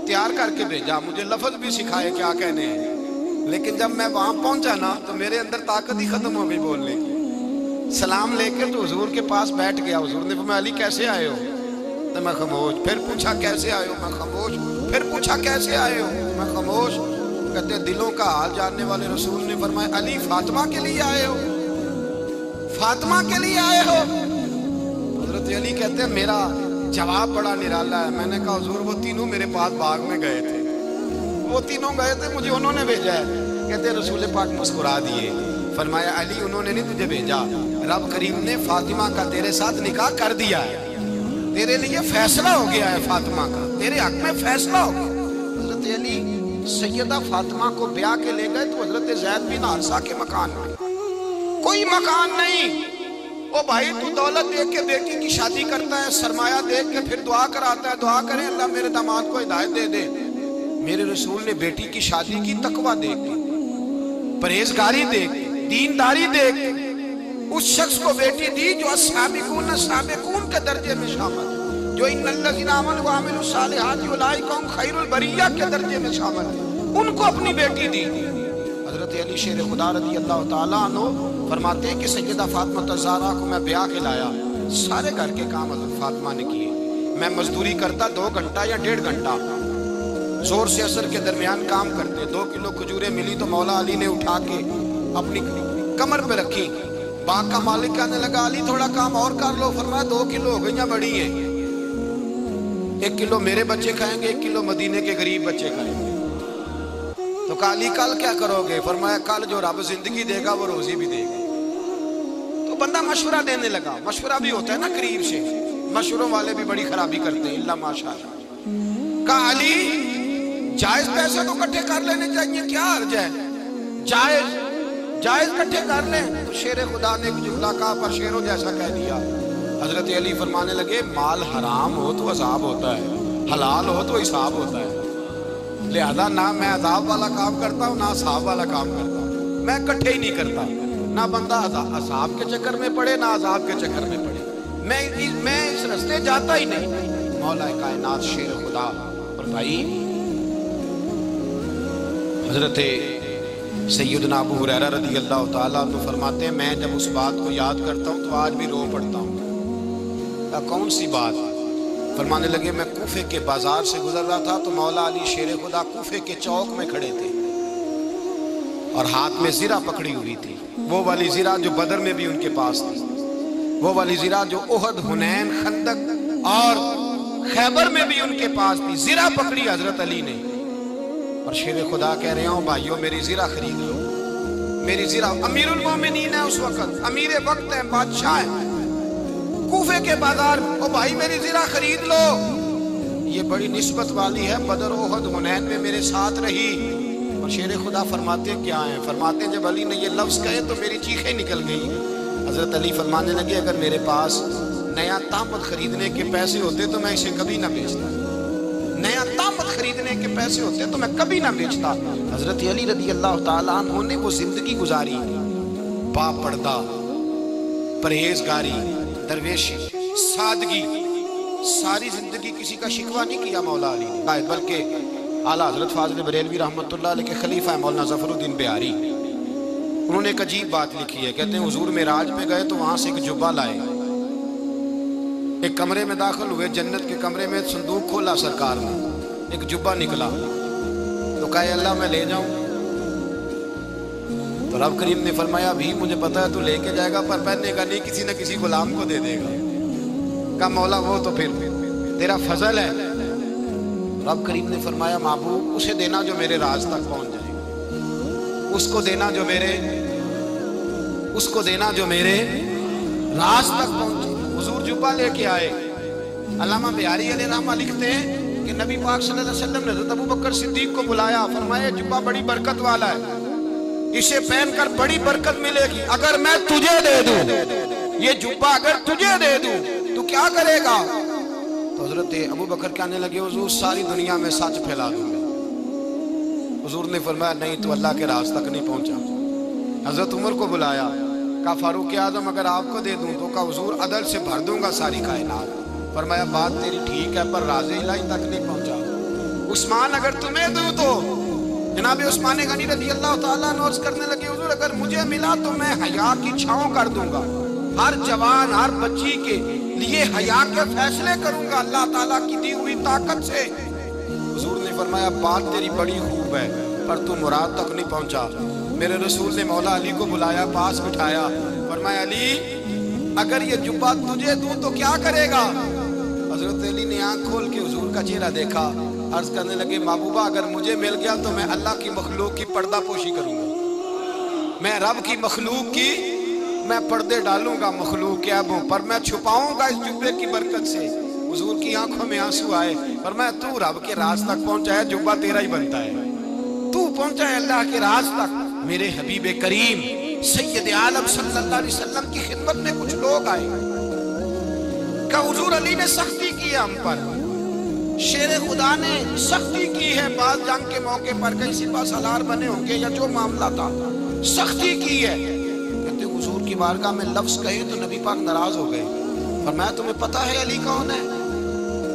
تیار کر کے بھیجا، مجھے لفظ بھی سکھائے کیا کہنے ہیں. لیکن جب میں وہاں پہنچا نا تو میرے اندر طاقت ہی ختم ہو گئی بولنے کی. سلام لے کے تو حضور کے پاس بیٹھ گیا. حضور نے فرمایا علی کیسے آئے ہو؟ تو میں خاموش. پھر پوچھا کیسے آئے ہو؟ میں خاموش. پھر پوچھا کیسے آئے ہو؟ میں خاموش. کہتے دلوں کا حال جاننے والے رسول نے فرمایا علی فاطمہ کے لیے آئے ہو؟ فاطمہ کے لیے آئے ہو؟ حضرت علی کہتے ہیں میرا جواب بڑا نرالا ہے. میں نے کہا حضور وہ تینوں میرے پاس باغ میں گئے تھے, وہ تینوں گئے تھے, مجھے انہوں نے بھیجا ہے. کہتے ہیں رسول پاک مسکرا دیے. فرمایا علی انہوں نے نہیں تجھے بھیجا, رب کریم نے فاطمہ کا تیرے ساتھ نکاح کر دیا ہے, تیرے لیے فیصلہ ہو گیا ہے فاطمہ کا, تیرے حق میں فیصلہ ہو گیا. حضرت علی سیدہ فاطمہ کو بیاہ کے لے گئے تو حضرت زید بن حارثہ کے مکان میں کوئی مکان نہیں. او بھائی تو دولت دیکھ کے بیٹی کی شادی کرتا ہے, سرمایہ دیکھ کے پھر دعا کراتا ہے, دعا کریں اللہ میرے داماد کو ہدایت دے دے. میرے رسول نے بیٹی کی شادی کی تقوی دیکھ کے, پرہیزگاری دیکھ کے, دینداری دیکھ کے اس شخص کو بیٹی دی جو السابقون السابقون کے درجے میں شامل, جو ان الذین آمنوا وعملوا الصالحات اولئک هم خیر البریہ کے درجے میں شامل ہے, ان کو اپنی بیٹی دی. حضرت علی شیر خدا رضی اللہ تعالیٰ عنہ فرماتے ہیں کہ سیدہ فاطمہ الزہرا کو میں بیاہ کے لایا, سارے گھر کے کام حضرت فاطمہ نے کیے. میں مزدوری کرتا 2 گھنٹہ یا 1.5 گھنٹہ, زور سے عصر کے درمیان کام کرتے. 2 کلو کھجوریں ملی تو مولا علی نے اٹھا کے اپنی کمر پہ رکھی. باغ کا مالک کہنے لگا علی تھوڑا کام اور کر لو. فرمایا 2 کلو ہو گئیاں بڑی ہیں, 1 کلو میرے بچے کھائیں گے, 1 کلو مدینے کے غریب بچے کھائیں گے. تو کہا علی کل کیا کرو گے؟ فرمایا کل جو رب زندگی دے گا وہ روزی بھی دے گا. تو بندہ مشورہ دینے لگا. مشورہ بھی ہوتا ہے نا قریب سے, مشوروں والے بھی بڑی خرابی کرتے ہیں اللہ ماشاءاللہ. کہا علی جائز پیسے تو کٹھے کر لینے چاہیے, کیا حرج ہے, جائز کٹھے کر لیں. تو شیر خدا نے ایک جملہ کہا پر شیروں جیسا کہہ دیا. حضرت علی فرمانے لگے مال حرام ہو تو عذاب ہوتا ہے, حلال ہو تو حساب ہوتا ہے. لہذا نہ میں عذاب والا کام کرتا ہوں نہ حساب والا کام کرتا ہوں, میں کٹھے ہی نہیں کرتا. نہ بندہ عذاب کے چکر میں پڑے نہ عذاب کے چکر میں پڑے, میں اس رستے جاتا ہی نہیں. مولا کائنات شیر خدا. اور بھائی حضرت سیدنا ابو ہریرہ رضی اللہ تعالیٰ عنہ فرماتے ہیں میں جب اس بات کو یاد کرتا ہوں تو آج بھی رو پڑتا ہوں. کون سی بات؟ فرمانے لگے میں کوفے کے بازار سے گزر رہا تھا تو مولا علی شیر خدا کوفے کے چوک میں کھڑے تھے اور ہاتھ میں زرہ پکڑی ہوئی تھی, وہ والی زرہ جو بدر میں بھی ان کے پاس تھی, وہ والی زرہ جو احد, حنین, خندق اور خیبر میں بھی ان کے پاس تھی. زرہ پکڑی حضرت علی نے اور شیر خدا کہہ رہے ہوں بھائیو میری زرہ خرید لو. میری زرہ, امیر المومنین ہے اس وقت, امیر وقت ہے, بادشاہ ہے, کوفے کے بازار میں, او بھائی میری زرہ خرید لو. یہ بڑی نسبت والی ہے, بدر, احد, حنین میں میرے ساتھ رہی. اور شیر خدا فرماتے کیا ہیں؟ فرماتے ہیں جب علی نے یہ لفظ کہے تو میری چیخیں نکل گئی. حضرت علی فرمانے لگے اگر میرے پاس نیا طامت خریدنے کے پیسے ہوتے تو میں اسے کبھی نہ بیچتا, نیا طامت خریدنے کے پیسے ہوتے تو میں کبھی نہ بیچتا. حضرت علی رضی اللہ تعالیٰ عنہ نے وہ زندگی گزاری, با پردہ, پرہیزگاری, درویشی, سادگی, ساری زندگی کسی کا شکوہ نہیں کیا مولا علی نے, بلکہ اعلیٰ حضرت فاضل بریلوی رحمۃ اللہ علیہ کے خلیفہ مولانا ظفر الدین بہاری, انہوں نے ایک عجیب بات لکھی ہے. کہتے ہیں حضور معراج میں گئے تو وہاں سے ایک جبہ لائے, ایک کمرے میں داخل ہوئے, جنت کے کمرے میں صندوق کھولا سرکار نے, ایک جبہ نکلا تو کہا اللہ میں لے جاؤں. تو رب کریم نے فرمایا بھی مجھے پتا ہے تو لے کے جائے گا پر پہننے کا نہیں, کسی نہ کسی غلام کو دے دے گا. کہا مولا وہ تو پھر تیرا فضل ہے. رب کریم نے فرمایا محبوب اسے دینا جو میرے راز تک پہنچ جائے گا, اس کو دینا جو میرے راز تک پہنچے. حضور جبہ لے کے آئے. علامہ بہاری علیہ رحمہ لکھتے ہیں کہ نبی پاک صلی اللہ علیہ وسلم نے حضرت ابوبکر صدیق کو بلایا, فرمایا جبہ بڑی برکت والا ہے, اسے پہن کر بڑی برکت ملے گی. اگر میں تجھے دے دوں یہ جبہ, اگر تجھے دے دوں تو کیا کرے گا؟ تو حضرت ابوبکر کہنے لگے حضور ساری دنیا میں سچ پھیلا دوں گا. حضور نے فرمایا نہیں تو اللہ کے راز تک نہیں پہنچا. حضرت عمر کو بلایا, کہا فاروق اعظم اگر آپ کو دے دوں تو کہا حضور عدل سے بھر دوں گا ساری کائنات. فرمایا بات تیری ٹھیک ہے پر راز الہی تک نہیں پہنچا. عثمان اگر تمہیں دوں تو جناب عثمان غنی رضی اللہ تعالیٰ عنہ عرض کرنے لگے حضور اگر مجھے ملا تو میں حیا کی چھاؤں کر دوں گا، ہر جوان ہر بچی کے لیے حیا کے فیصلے کروں گا اللہ تعالیٰ کی دی ہوئی طاقت سے۔ حضور نے فرمایا بات تیری بڑی خوب ہے پر تو مراد تک نہیں پہنچا۔ میرے رسول نے مولا علی کو بلایا، پاس بٹھایا، فرمایا علی اگر یہ جبہ تجھے دوں تو کیا کرے گا؟ حضرت علی نے آنکھ کھول کے حضور کا چہرہ دیکھا، عرض کرنے لگے محبوبہ اگر مجھے مل گیا تو میں اللہ کی مخلوق کی پردہ پوشی کروں گا، میں رب کی مخلوق کی میں پردے ڈالوں گا مخلوق کے عیبوں پر، میں چھپاؤں گا اس جبے کی برکت سے۔ حضور کی آنکھوں میں آنسو آئے، فرمایا تو رب کے راز تک پہنچا ہے، جبہ تیرا ہی بنتا ہے، تو پہنچا ہے اللہ کے راز تک۔ میرے حبیب کریم سید عالم صلی اللہ علیہ وسلم کی خدمت میں کچھ لوگ آئے کہ حضور علی نے سختی کی ہے ہم پر، شیر خدا نے سختی کی ہے، بعض جنگ کے موقع پر کہیں سپاہ سالار بنے ہوں گے یا جو معاملہ تھا سختی کی ہے۔ کہتے حضور کی بارگاہ میں لفظ کہے تو نبی پاک ناراض ہو گئے، فرمایا تمہیں پتہ ہے علی کون ہے؟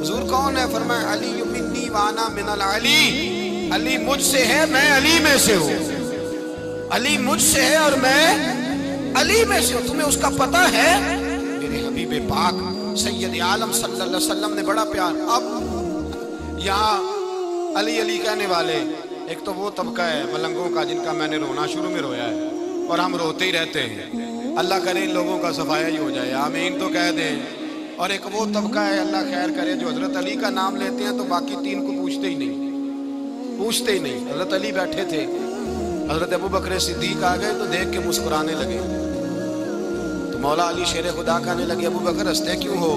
حضور کون ہے؟ فرمایا علی منی وانا من العلی، علی مجھ سے ہے میں علی میں سے ہوں، علی مجھ سے ہے اور میں علی میں سے ہوں، تمہیں اس کا پتہ ہے؟ میرے حبیب پاک سید عالم صلی اللہ علیہ وسلم نے بڑا پیار۔ اب یہاں علی علی کہنے والے ایک تو وہ طبقہ ہے ملنگوں کا جن کا میں نے رونا شروع میں رویا ہے اور ہم روتے ہی رہتے ہیں، اللہ کرے ان لوگوں کا صفایا ہی ہو جائے، آمین تو کہہ دیں۔ اور ایک وہ طبقہ ہے اللہ خیر کرے جو حضرت علی کا نام لیتے ہیں تو باقی تین کو پوچھتے ہی نہیں۔ حضرت علی بیٹھے تھے، حضرت ابو بکر صدیق آ گئے تو دیکھ کے مسکرانے لگے، تو مولا علی شیر خدا کہنے لگے ابو بکر ہنستے کیوں ہو؟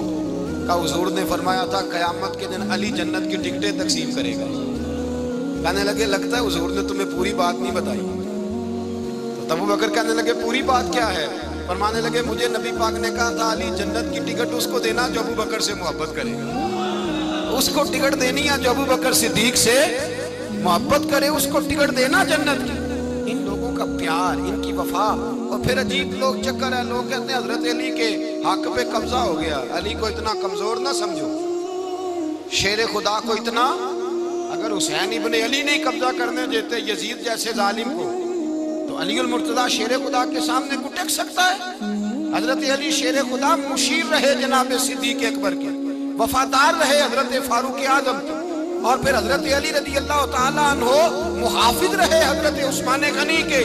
کہ حضور نے فرمایا تھا قیامت کے دن علی جنت کی ٹکٹیں تقسیم کرے گا۔ کہنے لگے لگتا ہے حضور نے تمہیں پوری بات نہیں بتائی۔ تو ابو بکر کہنے لگے پوری بات کیا ہے؟ فرمانے لگے مجھے نبی پاک نے کہا تھا علی جنت کی ٹکٹ اس کو دینا جو ابو بکر سے محبت کرے گا، اس کو ٹکٹ دینی ہے جو ابو بکر صدیق سے محبت کرے، اس کو ٹکٹ دینا جنت کی۔ ان لوگوں کا پیار، ان کی وفا۔ اور پھر عجیب لوگ چکر ہے، لوگ کہتے ہیں حضرت علی کے حق پہ قبضہ ہو گیا، علی کو اتنا کمزور نہ سمجھو، شیر خدا کو اتنا، اگر حسین ابن علی نہیں قبضہ کرنے دیتے یزید جیسے ظالم کو تو علی المرتضیٰ شیر خدا کے سامنے کو ٹک سکتا ہے؟ حضرت علی شیر خدا مشیر رہے جناب صدیق اکبر کے، وفادار رہے حضرت فاروق اعظم کے، اور پھر حضرت علی رضی اللہ تعالیٰ عنہ محافظ رہے حضرت عثمان غنی کے،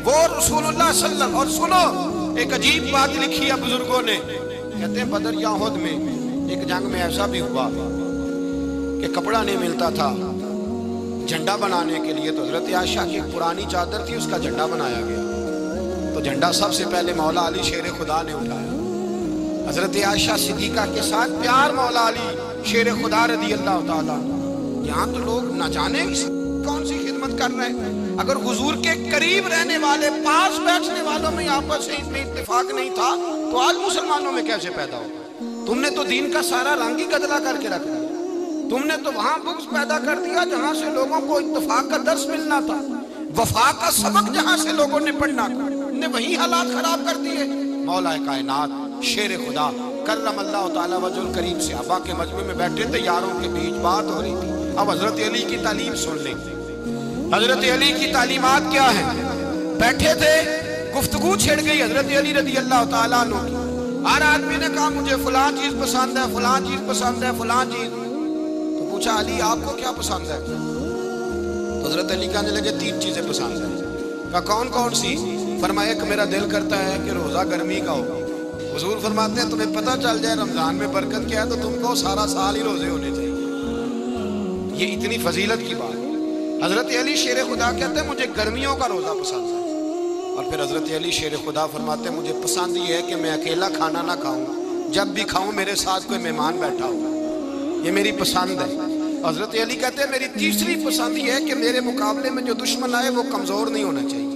وہ رسول اللہ صلی اللہ علیہ وسلم۔ اور سنو ایک عجیب بات لکھی ہے بزرگوں نے، کہتے ہیں بدر یا احد میں ایک جنگ میں ایسا بھی ہوا کہ کپڑا نہیں ملتا تھا جھنڈا بنانے کے لیے، تو حضرت عائشہ کی ایک پرانی چادر تھی، اس کا جھنڈا بنایا گیا، تو جھنڈا سب سے پہلے مولا علی شیر خدا نے اٹھایا۔ حضرت عائشہ صدیقہ کے ساتھ پیار مولا علی شیر خدا رضی اللہ تعالیٰ۔ یہاں تو لوگ نہ جانے کون سی خدمت کر رہے ہیں، اگر حضور کے قریب رہنے والے پاس بیٹھنے والوں میں آپس میں اتفاق نہیں تھا تو آج مسلمانوں میں کیسے پیدا ہو؟ تم نے تو دین کا سارا رنگ ہی گدلا کر کے رکھ دیا، تم نے تو وہاں بغض پیدا کر دیا جہاں سے لوگوں کو اتفاق کا درس ملنا تھا، وفا کا سبق جہاں سے لوگوں نے پڑھنا تھا، نے وہی حالات خراب کر دیے۔ مولا کائنات شیر خدا کرم اللہ تعالیٰ وجہ الکریم صحابہ کے مجمع میں بیٹھے تھے، یاروں کے بیچ بات ہو رہی تھی۔ اب حضرت علی کی تعلیم سن لیں، حضرت علی کی تعلیمات کیا ہیں؟ بیٹھے تھے، گفتگو چھڑ گئی حضرت علی رضی اللہ تعالیٰ عنہ کی، ہر آدمی نے کہا مجھے فلاں چیز پسند ہے، فلاں چیز پسند ہے، فلاں چیز۔ تو پوچھا علی آپ کو کیا پسند ہے؟ تو حضرت علی کہنے لگے تین چیزیں پسند ہیں۔ کہا کون کون سی؟ فرمایا کہ میرا دل کرتا ہے کہ روزہ گرمی کا ہو۔ حضور فرماتے ہیں تمہیں پتہ چل جائے رمضان میں برکت کیا ہے تو تم کو سارا سال ہی روزے ہونے چاہیے، یہ اتنی فضیلت کی بات۔ حضرت علی شیر خدا کہتے ہیں مجھے گرمیوں کا روزہ پسند ہے، اور پھر حضرت علی شیر خدا فرماتے ہیں مجھے پسند یہ ہے کہ میں اکیلا کھانا نہ کھاؤں، جب بھی کھاؤں میرے ساتھ کوئی مہمان بیٹھا ہو، یہ میری پسند ہے۔ حضرت علی کہتے ہیں میری تیسری پسند یہ ہے کہ میرے مقابلے میں جو دشمن آئے وہ کمزور نہیں ہونا چاہیے،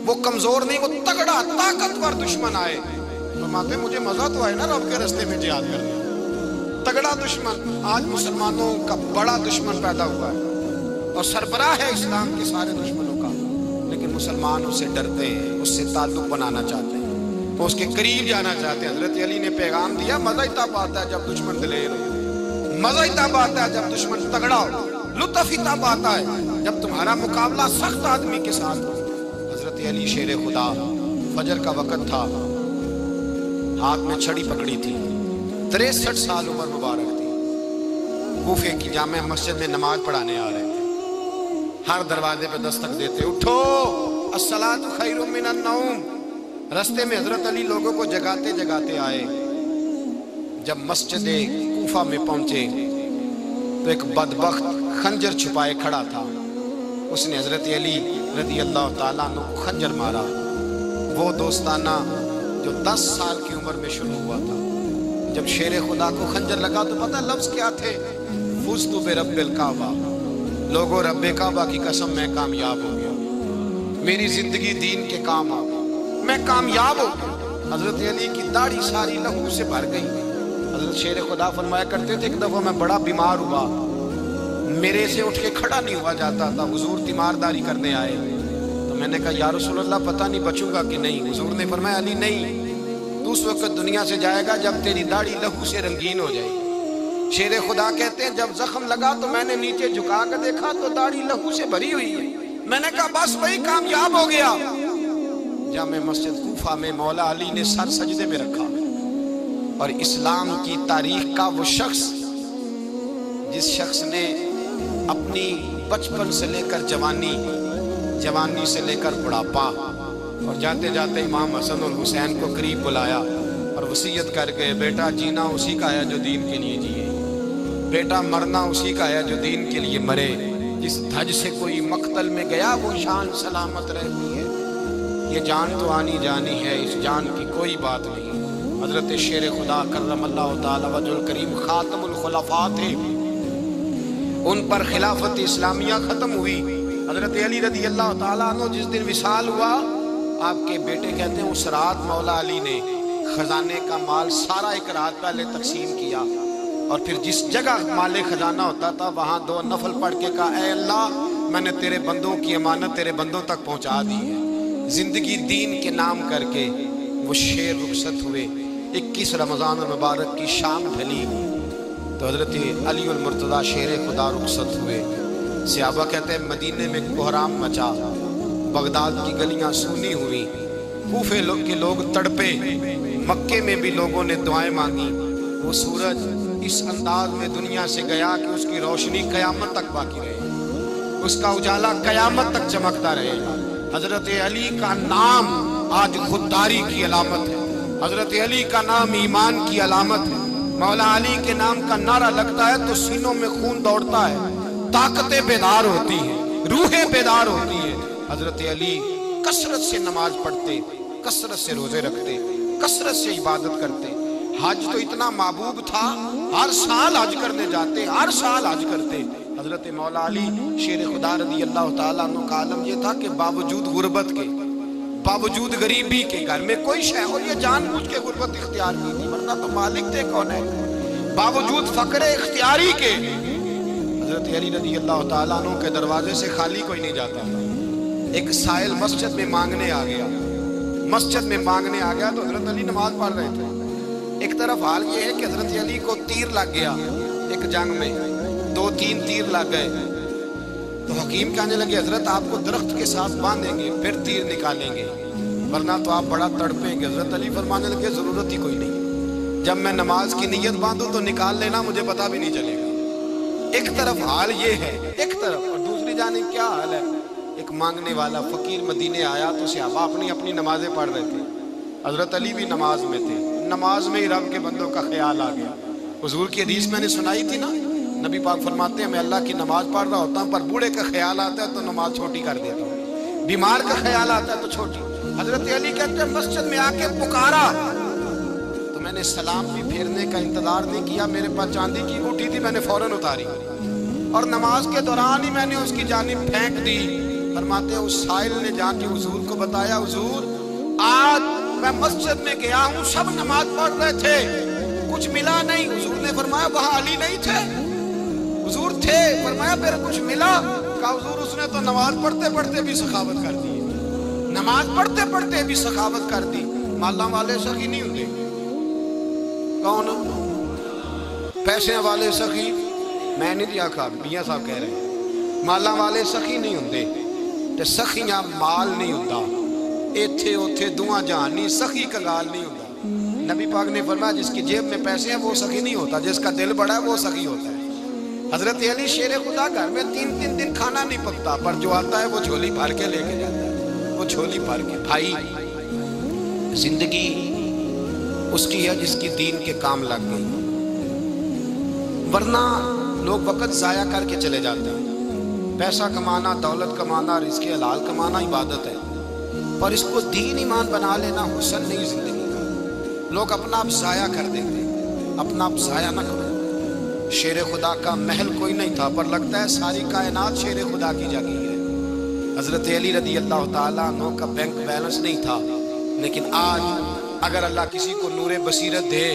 وہ کمزور نہیں، وہ تگڑا طاقتور دشمن آئے۔ فرماتے ہیں مجھے مزہ تو آئے نا رب کے راستے میں جہاد کرنے، تگڑا دشمن۔ آج مسلمانوں کا بڑا دشمن پیدا ہوا ہے اور سربراہ ہے اسلام کے سارے دشمنوں کا، لیکن مسلمان اس سے ڈرتے ہیں، اس سے تعلق بنانا چاہتے ہیں، وہ اس کے قریب جانا چاہتے ہیں۔ حضرت علی نے پیغام دیا مزہ ہی تب آتا ہے جب دشمن دلیر ہو، مزہ ہی تب آتا ہے جب دشمن تگڑا ہو۔ لطف ہی تب آتا ہے جب تمہارا مقابلہ سخت آدمی کے ساتھ ہو۔ حضرت علی شیر خدا، فجر کا وقت تھا، ہاتھ میں چھڑی پکڑی تھی، 63 سال عمر مبارک تھی، کوفے کی جامع مسجد میں نماز پڑھانے آ رہے تھے۔ ہر دروازے پہ دستک دیتے، اٹھو الصلاۃ خیر من النوم۔ رستے میں حضرت علی لوگوں کو جگاتے جگاتے آئے۔ جب مسجد کوفہ میں پہنچے تو ایک بدبخت خنجر چھپائے کھڑا تھا، اس نے حضرت علی رضی اللہ تعالیٰ عنہ کو خنجر مارا۔ وہ دوستانہ جو 10 سال کی عمر میں شروع ہوا تھا، جب شیر خدا کو خنجر لگا تو پتہ لفظ کیا تھے؟ فزت برب الکعبہ، لوگوں رب کعبہ کی قسم میں کامیاب ہو گیا، میری زندگی دین کے کام آ گئی، میں کامیاب ہو گیا۔ حضرت علی کی داڑھی ساری لہو سے بھر گئی۔ حضرت شیر خدا فرمایا کرتے تھے، ایک دفعہ میں بڑا بیمار ہوا، میرے سے اٹھ کے کھڑا نہیں ہوا جاتا تھا، حضور تیمارداری کرنے آئے تو میں نے کہا یا رسول اللہ پتہ نہیں بچوں گا کہ نہیں۔ حضور نے فرمایا علی نہیں، تو اس وقت دنیا سے جائے گا جب تیری داڑھی لہو سے رنگین ہو جائے گی۔ شیر خدا کہتے ہیں جب زخم لگا تو میں نے نیچے جھکا کر دیکھا تو داڑھی لہو سے بھری ہوئی ہے۔ میں نے کہا بس وہی کامیاب ہو گیا۔ جامع مسجد کوفہ میں مولا علی نے سر سجدے میں رکھا، اور اسلام کی تاریخ کا وہ شخص جس شخص نے اپنی بچپن سے لے کر جوانی، جوانی سے لے کر بڑھاپا، اور جاتے جاتے امام حسن اور حسین کو قریب بلایا اور وصیت کر کے بیٹا جینا اسی کا ہے جو دین کے لیے جیے، بیٹا مرنا اسی کا ہے جو دین کے لیے مرے، جس دھج سے کوئی مقتل میں گیا وہ شان سلامت رہتی ہے، یہ جان تو آنی جانی ہے، اس جان کی کوئی بات نہیں۔ حضرت شیر خدا کرم اللہ تعالی وجہ الکریم خاتم الخلفاء تھے، ان پر خلافت اسلامیہ ختم ہوئی۔ حضرت علی رضی اللہ تعالیٰ عنہ جس دن وصال ہوا، آپ کے بیٹے کہتے ہیں اس رات مولا علی نے خزانے کا مال سارا ایک رات پہلے تقسیم کیا، اور پھر جس جگہ مال خزانہ ہوتا تھا وہاں 2 نفل پڑھ کے کہا اے اللہ میں نے تیرے بندوں کی امانت تیرے بندوں تک پہنچا دی ہے۔ زندگی دین کے نام کر کے وہ شیر رخصت ہوئے۔ 21 رمضان المبارک کی شام ڈھلی تو حضرت علی المرتضیٰ شیر خدا رخصت ہوئے۔ صحابہ کہتے ہیں مدینے میں کوہرام مچا، بغداد کی گلیاں سونی ہوئی، کوفے کے لوگ تڑپے، مکے میں بھی لوگوں نے دعائیں مانگی۔ وہ سورج اس انداز میں دنیا سے گیا کہ اس کی روشنی قیامت تک باقی رہے، اس کا اجالا قیامت تک چمکتا رہے گا۔ حضرت علی کا نام آج خودداری کی علامت ہے، حضرت علی کا نام ایمان کی علامت ہے۔ مولا علی کے نام کا نعرہ لگتا ہے تو سینوں میں خون دوڑتا ہے، طاقتیں بیدار ہوتی ہیں، روحیں بیدار ہوتی ہیں۔ حضرت علی کثرت سے نماز پڑھتے، کثرت سے روزے رکھتے، کثرت سے عبادت کرتے۔ حج تو اتنا محبوب تھا، ہر سال حج کرنے جاتے، ہر سال حج کرتے۔ حضرت مولا علی شیر خدا رضی اللہ تعالیٰ عنہ کا عالم یہ تھا کہ باوجود غربت کے، باوجود غریبی کے، گھر میں کوئی شے ہو یہ جان بوجھ کے غربت اختیار کی تھی، ورنہ تو مالک تھے کون ہے، باوجود فقر اختیاری کے حضرت علی رضی اللہ تعالیٰ عنہ کے دروازے سے خالی کوئی نہیں جاتا تھا۔ ایک سائل مسجد میں مانگنے آ گیا، مسجد میں مانگنے آ گیا تو حضرت علی نماز پڑھ رہے تھے۔ ایک طرف حال یہ ہے کہ حضرت علی کو تیر لگ گیا، ایک جنگ میں 2-3 تیر لگ گئے تو حکیم کہنے لگے حضرت آپ کو درخت کے ساتھ باندھیں گے پھر تیر نکالیں گے ورنہ تو آپ بڑا تڑپیں گے۔ حضرت علی فرمانے لگے ضرورت ہی کوئی نہیں، جب میں نماز کی نیت باندھوں تو نکال لینا، مجھے پتہ بھی نہیں چلے گا۔ ایک طرف حال یہ ہے، ایک طرف، اور دوسری جانب کیا حال ہے؟ ایک مانگنے والا فقیر مدینے آیا تو صحابہ اپنی اپنی نمازیں پڑھ رہے تھے، حضرت علی بھی نماز میں تھے، نماز میں ہی رب کے بندوں کا خیال آ گیا۔ حضور کی حدیث میں نے سنائی تھی نا، نبی پاک فرماتے ہیں میں اللہ کی نماز پڑھ رہا ہوتا ہوں پر بوڑھے کا خیال آتا ہے تو نماز چھوٹی کر دیتا ہوں، بیمار کا خیال آتا ہے تو چھوٹی۔ حضرت علی کہتے ہیں مسجد میں آ کے پکارا تو میں نے سلام بھی پھیرنے کا انتظار نہیں کیا، میرے پاس چاندی کی انگوٹھی تھی، میں نے فوراً اتاری اور نماز کے دوران ہی میں نے اس کی جانب پھینک دی۔ فرماتے ہیں اس سائل نے جا کے حضور کو بتایا حضور آج میں مسجد میں گیا ہوں، سب نماز پڑھ رہے تھے، کچھ ملا نہیں۔ حضور نے فرمایا وہاں علی نہیں تھے؟ حضور تھے۔ فرمایا پھر کچھ ملا؟ کہا حضور اس نے تو نماز پڑھتے پڑھتے بھی سخاوت کر دی، نماز پڑھتے پڑھتے بھی سخاوت کر دی۔ مالا والے سخی نہیں ہوتے، کون؟ پیسے والے سخی میں نہیں دیا، کہا میاں صاحب کہہ رہے ہیں مالاں والے سخی نہیں ہوندے تے سخیاں مال نہیں ہوندا، ایتھے اوتھے دعاں جہان نہیں، سخی کنگال نہیں ہوتا۔ نبی پاک نے فرمایا جس کی جیب میں پیسے ہیں وہ سخی نہیں ہوتا، جس کا دل بڑا ہے وہ سخی ہوتا ہے۔ حضرت علی شیر خدا گھر میں 3 دن کھانا نہیں پکتا، پر جو آتا ہے وہ جھولی بھر کے لے کے جاتا ہے، وہ جھولی بھر کے۔ بھائی زندگی اس کی ہے جس کی دین کے کام لگ گئی، ورنہ لوگ وقت ضائع کر کے چلے جاتے ہیں۔ پیسہ کمانا، دولت کمانا، رزق حلال کمانا عبادت ہے، پر اس کو دین ایمان بنا لینا حسن نہیں زندگی کا۔ لوگ اپنا آپ ضائع کر دیتے، اپنا آپ ضائع نہ کرو۔ شیر خدا کا محل کوئی نہیں تھا، پر لگتا ہے ساری کائنات شیر خدا کی جگہ ہے۔ حضرت علی رضی اللہ تعالیٰ عنہ کا بینک بیلنس نہیں تھا، لیکن آج اگر اللہ کسی کو نور بصیرت دے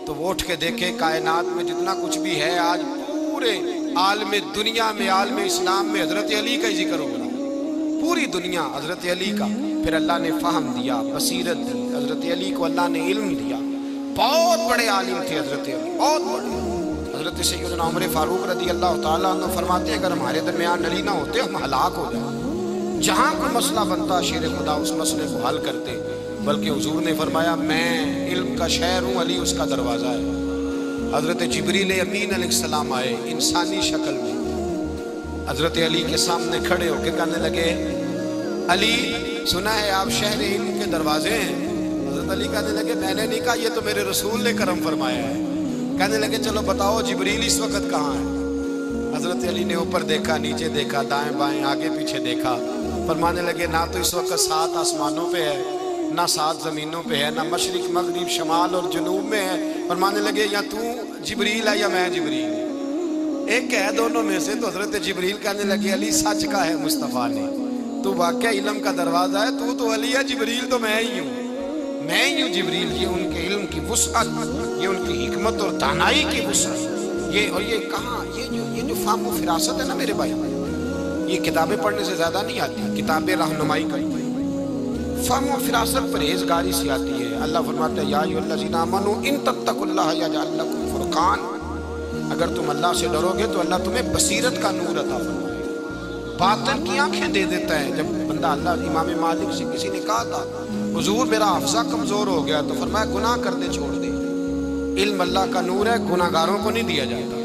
تو وہ اٹھ کے دیکھے کائنات میں جتنا کچھ بھی ہے، آج پورے عالم دنیا میں، عالم اسلام میں حضرت علی کا ہی ذکر ہو رہا ہے، پوری دنیا حضرت علی کا۔ پھر اللہ نے فہم دیا، بصیرت دی، حضرت علی کو اللہ نے علم دیا۔ بہت بڑے عالم تھے حضرت علی، بہت بڑے۔ حضرت سیدنا عمر فاروق رضی اللہ تعالیٰ عنہ فرماتے ہیں اگر ہمارے درمیان علی نہ ہوتے ہم ہلاک ہو جائیں۔ جہاں کوئی مسئلہ بنتا شیر خدا اس مسئلے کو حل کرتے، بلکہ حضور نے فرمایا میں علم کا شہر ہوں، علی اس کا دروازہ ہے۔ حضرت جبریل امین علیہ السلام آئے انسانی شکل میں، حضرت علی کے سامنے کھڑے ہو کے کہنے لگے علی سنا ہے آپ شہر علم کے دروازے ہیں۔ حضرت علی کہنے لگے میں نے نہیں کہا، یہ تو میرے رسول نے کرم فرمایا ہے۔ کہنے لگے چلو بتاؤ جبریل اس وقت کہاں ہے؟ حضرت علی نے اوپر دیکھا، نیچے دیکھا، دائیں بائیں آگے پیچھے دیکھا، فرمانے لگے نہ تو اس وقت 7 آسمانوں پہ ہے، نہ 7 زمینوں پہ ہے، نہ مشرق مغرب شمال اور جنوب میں ہے۔ فرمانے لگے یا تو جبریل ہے یا میں جبریل، ایک ہے دونوں میں سے۔ تو حضرت جبریل کہنے لگے علی سچ کا ہے مصطفیٰ نے، تو واقعہ علم کا دروازہ ہے، تو علی ہے، جبریل تو میں ہی ہوں، میں ہی ہوں جبریل۔ یہ ان کے علم کی وسعت، یہ ان کی حکمت اور دانائی کی وسعت، یہ اور یہ کہاں یہ جو فہم و فراست ہے نا میرے بھائی، یہ کتابیں پڑھنے سے زیادہ نہیں آتی، کتابیں رہنمائی کرتی ہیں۔ فہم و فراست پرہیزگاری سے آتی ہے۔ اللہ فرماتا ہے یا ایھا الذین آمنوا ان تتقوا اللہ یجعل لکم فرقان، اگر تم اللہ سے ڈرو گے تو اللہ تمہیں بصیرت کا نور عطا فرمائے گا، باطن کی آنکھیں دے دیتا ہے۔ جب بندہ اللہ امام مالک سے کسی نے کہا تھا حضور میرا حافظہ کمزور ہو گیا، تو فرمایا گناہ کر دے چھوڑ دے، علم اللہ کا نور ہے، گناہ گاروں کو نہیں دیا جاتا۔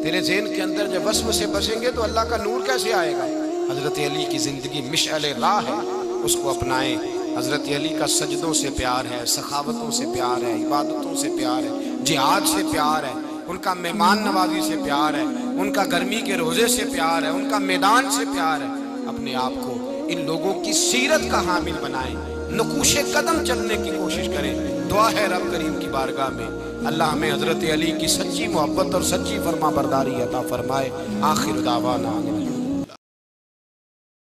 تیرے ذہن کے اندر جب وسوسے بسیں گے تو اللہ کا نور کیسے آئے گا؟ حضرت علی کی زندگی مشعل راہ ہے، اس کو اپنائیں۔ حضرت علی کا سجدوں سے پیار ہے، سخاوتوں سے پیار ہے، عبادتوں سے پیار ہے، جہاد سے پیار ہے، ان کا مہمان نوازی سے پیار ہے، ان کا گرمی کے روزے سے پیار ہے، ان کا میدان سے پیار ہے۔ اپنے آپ کو ان لوگوں کی سیرت کا حامل بنائیں، نقوش قدم چلنے کی کوشش کریں۔ دعا ہے رب کریم کی بارگاہ میں اللہ ہمیں حضرت علی کی سچی محبت اور سچی فرما برداری عطا فرمائے۔ آخر دعوانا